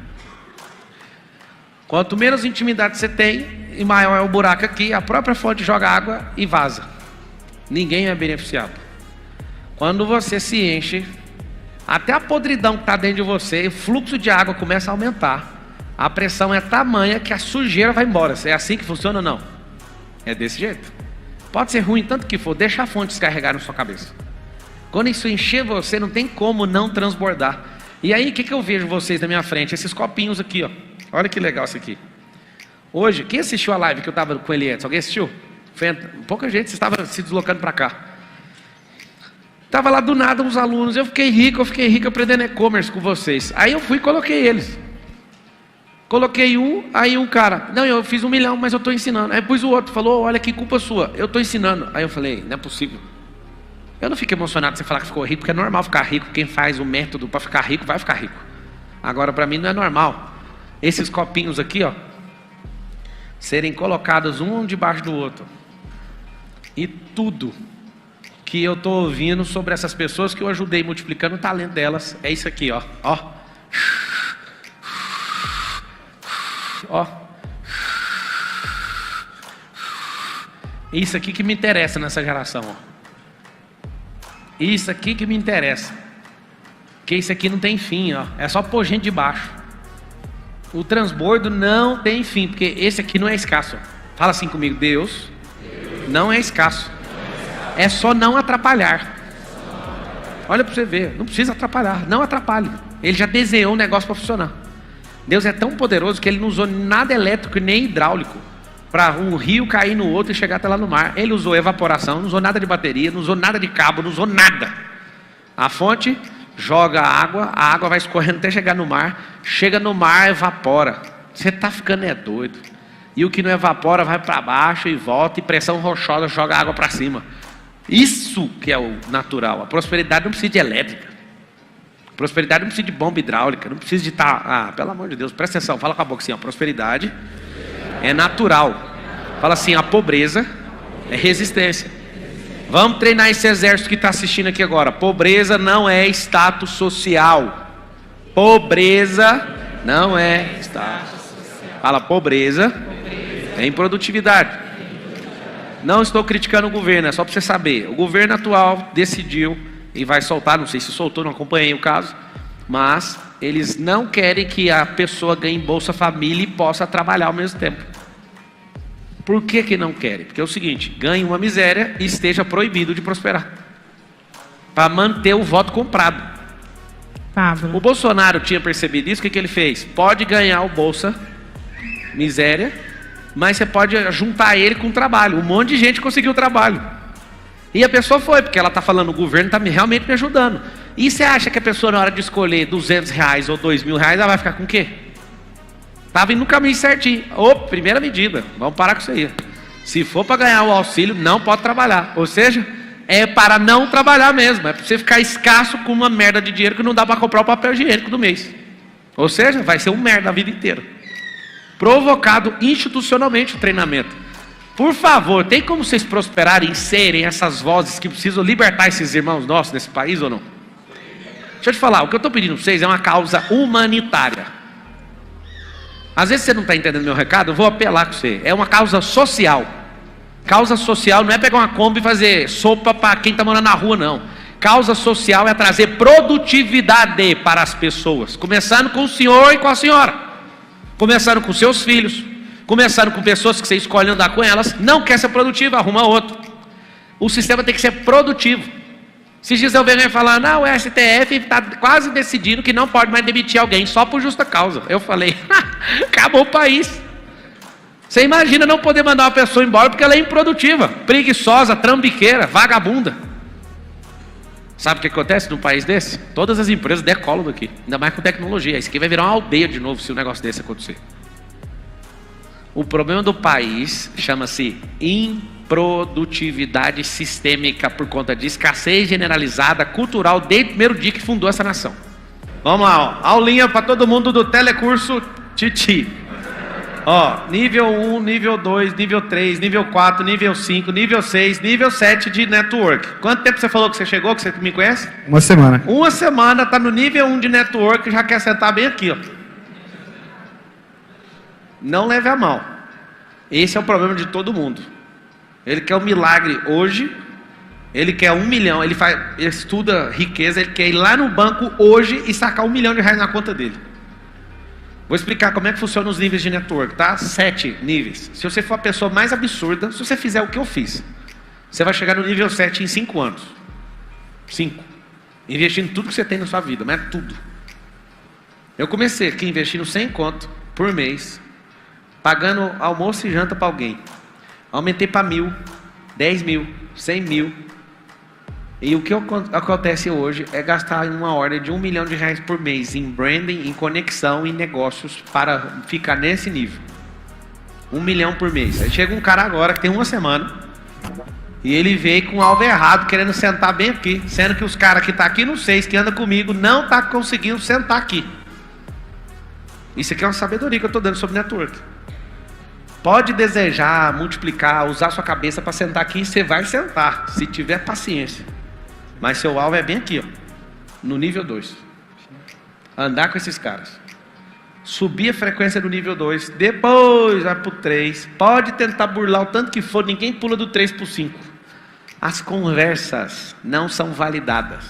Quanto menos intimidade você tem, e maior é o buraco aqui, a própria fonte joga água e vaza. Ninguém é beneficiado. Quando você se enche, até a podridão que está dentro de você, o fluxo de água começa a aumentar. A pressão é tamanha que a sujeira vai embora. É assim que funciona ou não? É desse jeito. Pode ser ruim tanto que for, deixa a fonte descarregar na sua cabeça. Quando isso encher você, não tem como não transbordar. E aí, o que eu vejo vocês na minha frente? Esses copinhos aqui, ó. Olha que legal isso aqui. Hoje, quem assistiu a live que eu estava com ele antes? Alguém assistiu? Pouca gente estava se deslocando para cá. Estava lá do nada uns alunos. Eu fiquei rico aprendendo e-commerce com vocês. Aí eu fui e coloquei eles. Coloquei um, aí um cara, não, eu fiz 1 milhão, mas eu estou ensinando. Aí pus o outro, falou, olha que culpa sua, eu estou ensinando. Aí eu falei, não é possível. Eu não fico emocionado você falar que ficou rico, porque é normal ficar rico. Quem faz o método para ficar rico, vai ficar rico. Agora, para mim não é normal esses copinhos aqui, ó, serem colocados um debaixo do outro. E tudo que eu estou ouvindo sobre essas pessoas que eu ajudei multiplicando o talento delas, é isso aqui, ó. Ó. Isso aqui que me interessa nessa geração, ó. Isso aqui que me interessa. Porque isso aqui não tem fim, ó. É só pôr gente de baixo. O transbordo não tem fim, porque esse aqui não é escasso. Fala assim comigo, Deus não é escasso. É só não atrapalhar. Olha para você ver, não precisa atrapalhar, não atrapalhe. Ele já desenhou um negócio para funcionar. Deus é tão poderoso que ele não usou nada elétrico nem hidráulico para um rio cair no outro e chegar até lá no mar. Ele usou evaporação, não usou nada de bateria, não usou nada de cabo, não usou nada. A fonte joga a água vai escorrendo até chegar no mar. Chega no mar, evapora. Você está ficando doido. E o que não evapora vai para baixo e volta, e pressão rochosa joga a água para cima. Isso que é o natural. A prosperidade não precisa de elétrica. A prosperidade não precisa de bomba hidráulica. Não precisa de estar... pelo amor de Deus, presta atenção. Fala com a boca assim, a prosperidade é natural. Fala assim, a pobreza é resistência. Vamos treinar esse exército que está assistindo aqui agora. Pobreza não é status social. Pobreza não é status social. Fala, pobreza é improdutividade. Não estou criticando o governo, é só para você saber. O governo atual decidiu e vai soltar, não sei se soltou, não acompanhei o caso, mas eles não querem que a pessoa ganhe Bolsa Família e possa trabalhar ao mesmo tempo. Por que não querem? Porque é o seguinte, ganhe uma miséria e esteja proibido de prosperar. Para manter o voto comprado. Pablo. O Bolsonaro tinha percebido isso, o que ele fez? Pode ganhar o Bolsa Miséria, mas você pode juntar ele com trabalho. Um monte de gente conseguiu trabalho. E a pessoa foi, porque ela está falando, o governo está realmente me ajudando. E você acha que a pessoa, na hora de escolher R$200 ou R$2.000, ela vai ficar com o quê? Estava indo no caminho certinho. Primeira medida, vamos parar com isso aí. Se for para ganhar o auxílio, não pode trabalhar. Ou seja, é para não trabalhar mesmo. É para você ficar escasso com uma merda de dinheiro que não dá para comprar o papel higiênico do mês. Ou seja, vai ser um merda a vida inteira. Provocado institucionalmente o treinamento. Por favor, tem como vocês prosperarem e serem essas vozes que precisam libertar esses irmãos nossos desse país ou não? Deixa eu te falar, o que eu estou pedindo para vocês é uma causa humanitária. Às vezes você não está entendendo meu recado, eu vou apelar com você. É uma causa social. Causa social não é pegar uma Kombi e fazer sopa para quem está morando na rua, não. Causa social é trazer produtividade para as pessoas. Começando com o senhor e com a senhora. Começando com seus filhos. Começando com pessoas que você escolhe andar com elas. Não quer ser produtivo, arruma outro. O sistema tem que ser produtivo. Se dias eu venho falar, não, o STF está quase decidindo que não pode mais demitir alguém só por justa causa. Eu falei, acabou o país. Você imagina não poder mandar uma pessoa embora porque ela é improdutiva, preguiçosa, trambiqueira, vagabunda. Sabe o que acontece num país desse? Todas as empresas decolam daqui, ainda mais com tecnologia. Isso aqui vai virar uma aldeia de novo se um negócio desse acontecer. O problema do país chama-se improdutividade sistêmica por conta de escassez generalizada cultural desde o primeiro dia que fundou essa nação. Vamos lá, ó. Aulinha para todo mundo do Telecurso Titi. Ó, nível 1, nível 2, nível 3, nível 4, nível 5, nível 6, nível 7 de network. Quanto tempo você falou que você chegou, que você me conhece? Uma semana. Uma semana, tá no nível 1 de network e já quer sentar bem aqui, ó. Não leve a mal. Esse é o problema de todo mundo. Ele quer um milagre hoje, ele quer 1 milhão, ele estuda riqueza, ele quer ir lá no banco hoje e sacar R$1 milhão na conta dele. Vou explicar como é que funciona os níveis de network, tá? 7 níveis. Se você for a pessoa mais absurda, se você fizer o que eu fiz, você vai chegar no nível 7 em 5 anos. 5. Investindo tudo que você tem na sua vida, mas é tudo. Eu comecei aqui investindo 100 conto por mês, pagando almoço e janta para alguém. Aumentei para 1.000, 10 mil, 100 mil. E o que acontece hoje é gastar uma ordem de R$1 milhão por mês em branding, em conexão, em negócios para ficar nesse nível. 1 milhão por mês. Aí chega um cara agora que tem uma semana e ele veio com o alvo errado, querendo sentar bem aqui, sendo que os caras que estão aqui no 6, que andam comigo, não estão conseguindo sentar aqui. Isso aqui é uma sabedoria que eu estou dando sobre network. Pode desejar, multiplicar, usar sua cabeça para sentar aqui, você vai sentar, se tiver paciência. Mas seu alvo é bem aqui, ó, no nível 2. Andar com esses caras. Subir a frequência do nível 2, depois vai pro 3. Pode tentar burlar o tanto que for, ninguém pula do 3 pro 5. As conversas não são validadas.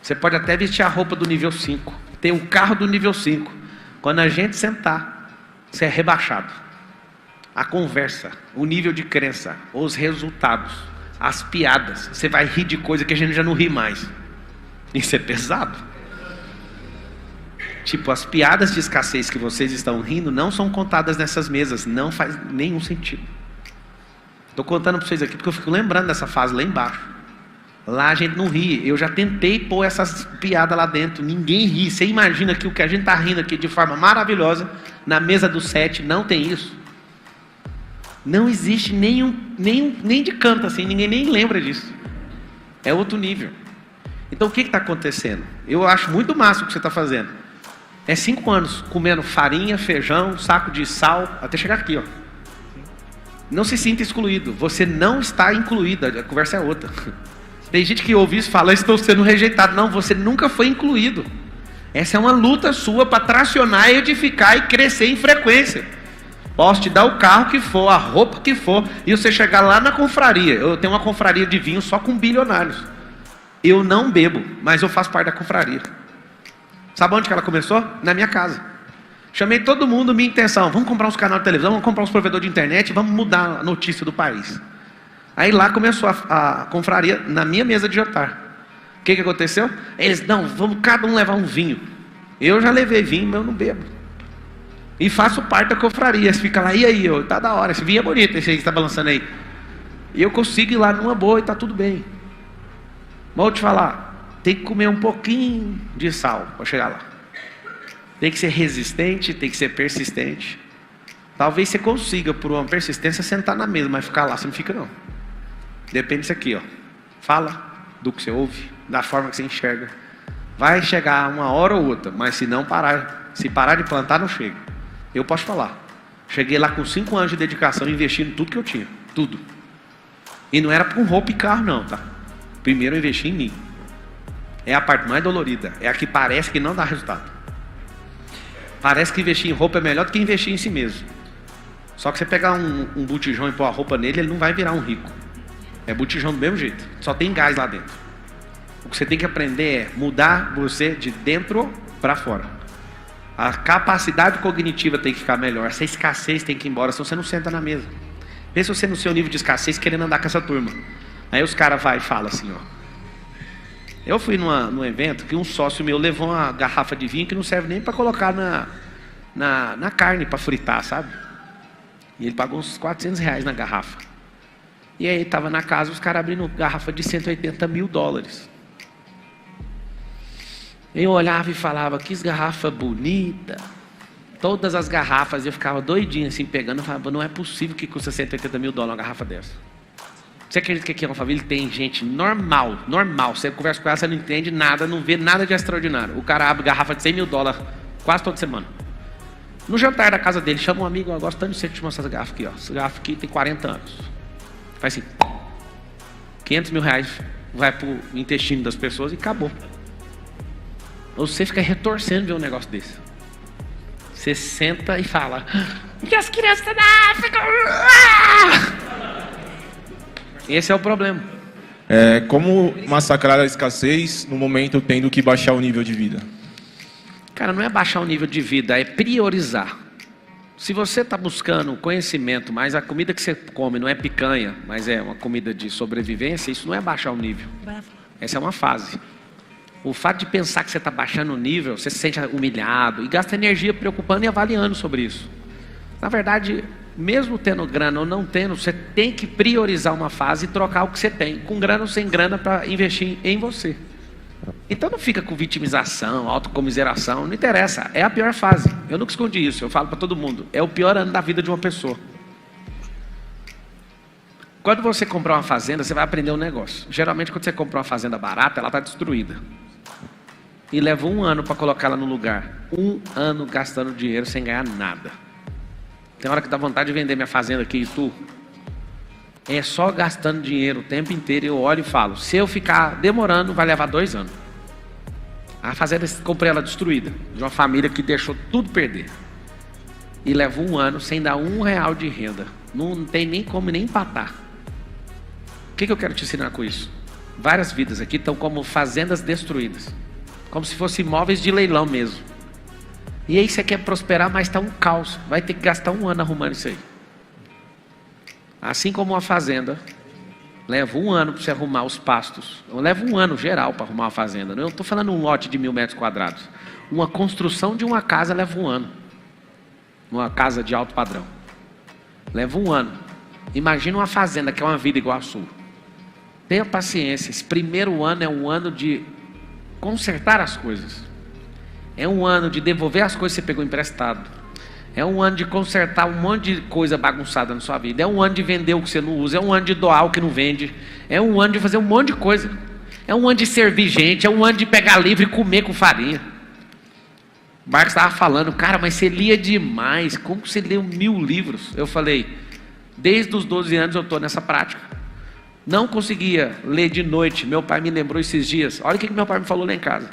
Você pode até vestir a roupa do nível 5, ter um carro do nível 5. Quando a gente sentar, você é rebaixado. A conversa, o nível de crença, os resultados, as piadas, você vai rir de coisa que a gente já não ri mais. Isso é pesado. Tipo, as piadas de escassez que vocês estão rindo não são contadas nessas mesas. Não faz nenhum sentido. Estou contando para vocês aqui porque eu fico lembrando dessa fase lá embaixo. Lá a gente não ri. Eu já tentei pôr essas piadas lá dentro. Ninguém ri. Você imagina que o que a gente está rindo aqui de forma maravilhosa, na mesa do 7, não tem isso. Não existe nem de canto assim, ninguém nem lembra disso. É outro nível. Então o que está acontecendo? Eu acho muito massa o que você está fazendo. É 5 anos comendo farinha, feijão, saco de sal, até chegar aqui, ó. Não se sinta excluído. Você não está incluído, a conversa é outra. Tem gente que ouve isso e fala, estou sendo rejeitado. Não, você nunca foi incluído. Essa é uma luta sua para tracionar, edificar e crescer em frequência. Posso te dar o carro que for, a roupa que for, e você chegar lá na confraria. Eu tenho uma confraria de vinho só com bilionários. Eu não bebo, mas eu faço parte da confraria. Sabe onde que ela começou? Na minha casa. Chamei todo mundo, minha intenção, vamos comprar uns canais de televisão, vamos comprar uns provedores de internet, vamos mudar a notícia do país. Aí lá começou a confraria na minha mesa de jantar. O que aconteceu? Eles, não, vamos cada um levar um vinho. Eu já levei vinho, mas eu não bebo. E faço parte da confraria. Você fica lá, e aí? Tá da hora, esse vinho é bonito, esse aí que está balançando aí. E eu consigo ir lá numa boa e tá tudo bem. Mas vou te falar, tem que comer um pouquinho de sal para chegar lá. Tem que ser resistente, tem que ser persistente. Talvez você consiga, por uma persistência, sentar na mesa, mas ficar lá, você não fica não. Depende disso aqui, ó. Fala do que você ouve, da forma que você enxerga. Vai chegar uma hora ou outra, mas se parar de plantar, não chega. Eu posso falar. Cheguei lá com 5 anos de dedicação, investindo tudo que eu tinha. Tudo. E não era com roupa e carro não, tá? Primeiro eu investi em mim. É a parte mais dolorida. É a que parece que não dá resultado. Parece que investir em roupa é melhor do que investir em si mesmo. Só que você pegar um botijão e pôr a roupa nele, ele não vai virar um rico. É botijão do mesmo jeito. Só tem gás lá dentro. O que você tem que aprender é mudar você de dentro para fora. A capacidade cognitiva tem que ficar melhor. Essa escassez tem que ir embora, senão você não senta na mesa. Pensa você no seu nível de escassez querendo andar com essa turma. Aí os caras vai e falam assim, ó. Eu fui num evento que um sócio meu levou uma garrafa de vinho que não serve nem para colocar na carne para fritar, sabe? E ele pagou uns R$400 na garrafa. E aí estava na casa os caras abrindo garrafa de $180 mil. Eu olhava e falava, que garrafa bonita. Todas as garrafas, eu ficava doidinho assim, pegando. Eu falava, não é possível que custa $180 mil uma garrafa dessa. Você acredita que aqui é uma família? Tem gente normal. Você conversa com ela, você não entende nada, não vê nada de extraordinário. O cara abre garrafa de $100 mil quase toda semana. No jantar da casa dele, chama um amigo, eu gosto tanto de você te mostrar essa garrafa aqui, ó. Essa garrafa aqui tem 40 anos. Faz assim, 500 mil reais vai pro intestino das pessoas e acabou. Você fica retorcendo ver um negócio desse. Você senta e fala, e as crianças da África? Esse é o problema. Como massacrar a escassez no momento tendo que baixar o nível de vida? Cara, não é baixar o nível de vida, é priorizar. Se você está buscando conhecimento, mas a comida que você come não é picanha, mas é uma comida de sobrevivência, isso não é baixar o nível. Essa é uma fase. O fato de pensar que você está baixando o nível, você se sente humilhado e gasta energia preocupando e avaliando sobre isso. Na verdade, mesmo tendo grana ou não tendo, você tem que priorizar uma fase e trocar o que você tem, com grana ou sem grana, para investir em você. Então não fica com vitimização, autocomiseração, não interessa, é a pior fase. Eu nunca escondi isso, eu falo para todo mundo, é o pior ano da vida de uma pessoa. Quando você comprar uma fazenda, você vai aprender um negócio. Geralmente quando você compra uma fazenda barata, ela está destruída. E leva 1 ano para colocar ela no lugar. 1 ano gastando dinheiro sem ganhar nada. Tem hora que dá vontade de vender minha fazenda aqui e tu. É só gastando dinheiro o tempo inteiro. Eu olho e falo, se eu ficar demorando, vai levar 2 anos. A fazenda, comprei ela destruída, de uma família que deixou tudo perder. E leva 1 ano sem dar R$1 de renda. Não tem nem como nem empatar. O que eu quero te ensinar com isso? Várias vidas aqui estão como fazendas destruídas. Como se fossem imóveis de leilão mesmo. E aí você quer prosperar, mas está um caos. Vai ter que gastar 1 ano arrumando isso aí. Assim como uma fazenda, leva 1 ano para você arrumar os pastos. Leva 1 ano geral para arrumar uma fazenda. Eu não estou falando um lote de 1000 metros quadrados. Uma construção de uma casa leva 1 ano. Uma casa de alto padrão. Leva 1 ano. Imagina uma fazenda que é uma vida igual a sua. Tenha paciência. Esse primeiro ano é um ano de consertar as coisas. É um ano de devolver as coisas que você pegou emprestado. É um ano de consertar um monte de coisa bagunçada na sua vida. É um ano de vender o que você não usa. É um ano de doar o que não vende. É um ano de fazer um monte de coisa. É um ano de servir gente. É um ano de pegar livro e comer com farinha. O Marcos estava falando, cara, mas você lia demais. Como você leu 1000 livros? Eu falei, desde os 12 anos eu estou nessa prática. Não conseguia ler de noite. Meu pai me lembrou esses dias. Olha o que meu pai me falou lá em casa.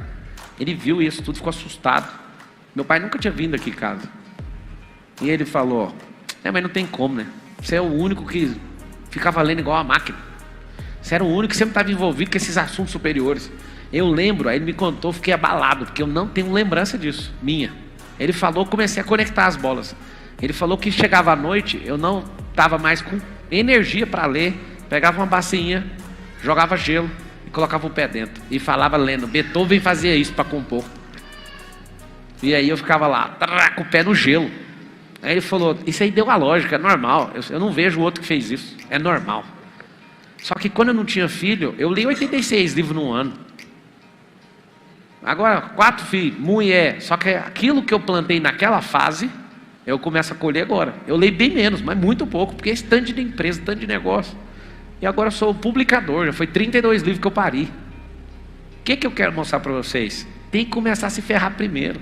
Ele viu isso tudo, ficou assustado. Meu pai nunca tinha vindo aqui em casa. E ele falou, mas não tem como, né? Você é o único que ficava lendo igual a máquina. Você era o único que sempre estava envolvido com esses assuntos superiores. Eu lembro, aí ele me contou, fiquei abalado, porque eu não tenho lembrança disso, minha. Ele falou, comecei a conectar as bolas. Ele falou que chegava à noite, eu não estava mais com energia para ler. Pegava uma bacinha, jogava gelo e colocava o pé dentro. E falava lendo. Beethoven fazia isso para compor. E aí eu ficava lá, com o pé no gelo. Aí ele falou, isso aí deu a lógica, é normal. Eu não vejo outro que fez isso, é normal. Só que quando eu não tinha filho, eu li 86 livros num ano. Agora, 4 filhos, mulher. Só que aquilo que eu plantei naquela fase, eu começo a colher agora. Eu leio bem menos, mas muito pouco, porque esse tanto de empresa, tanto de negócio. E agora eu sou publicador, já foi 32 livros que eu parei. O que eu quero mostrar para vocês? Tem que começar a se ferrar primeiro.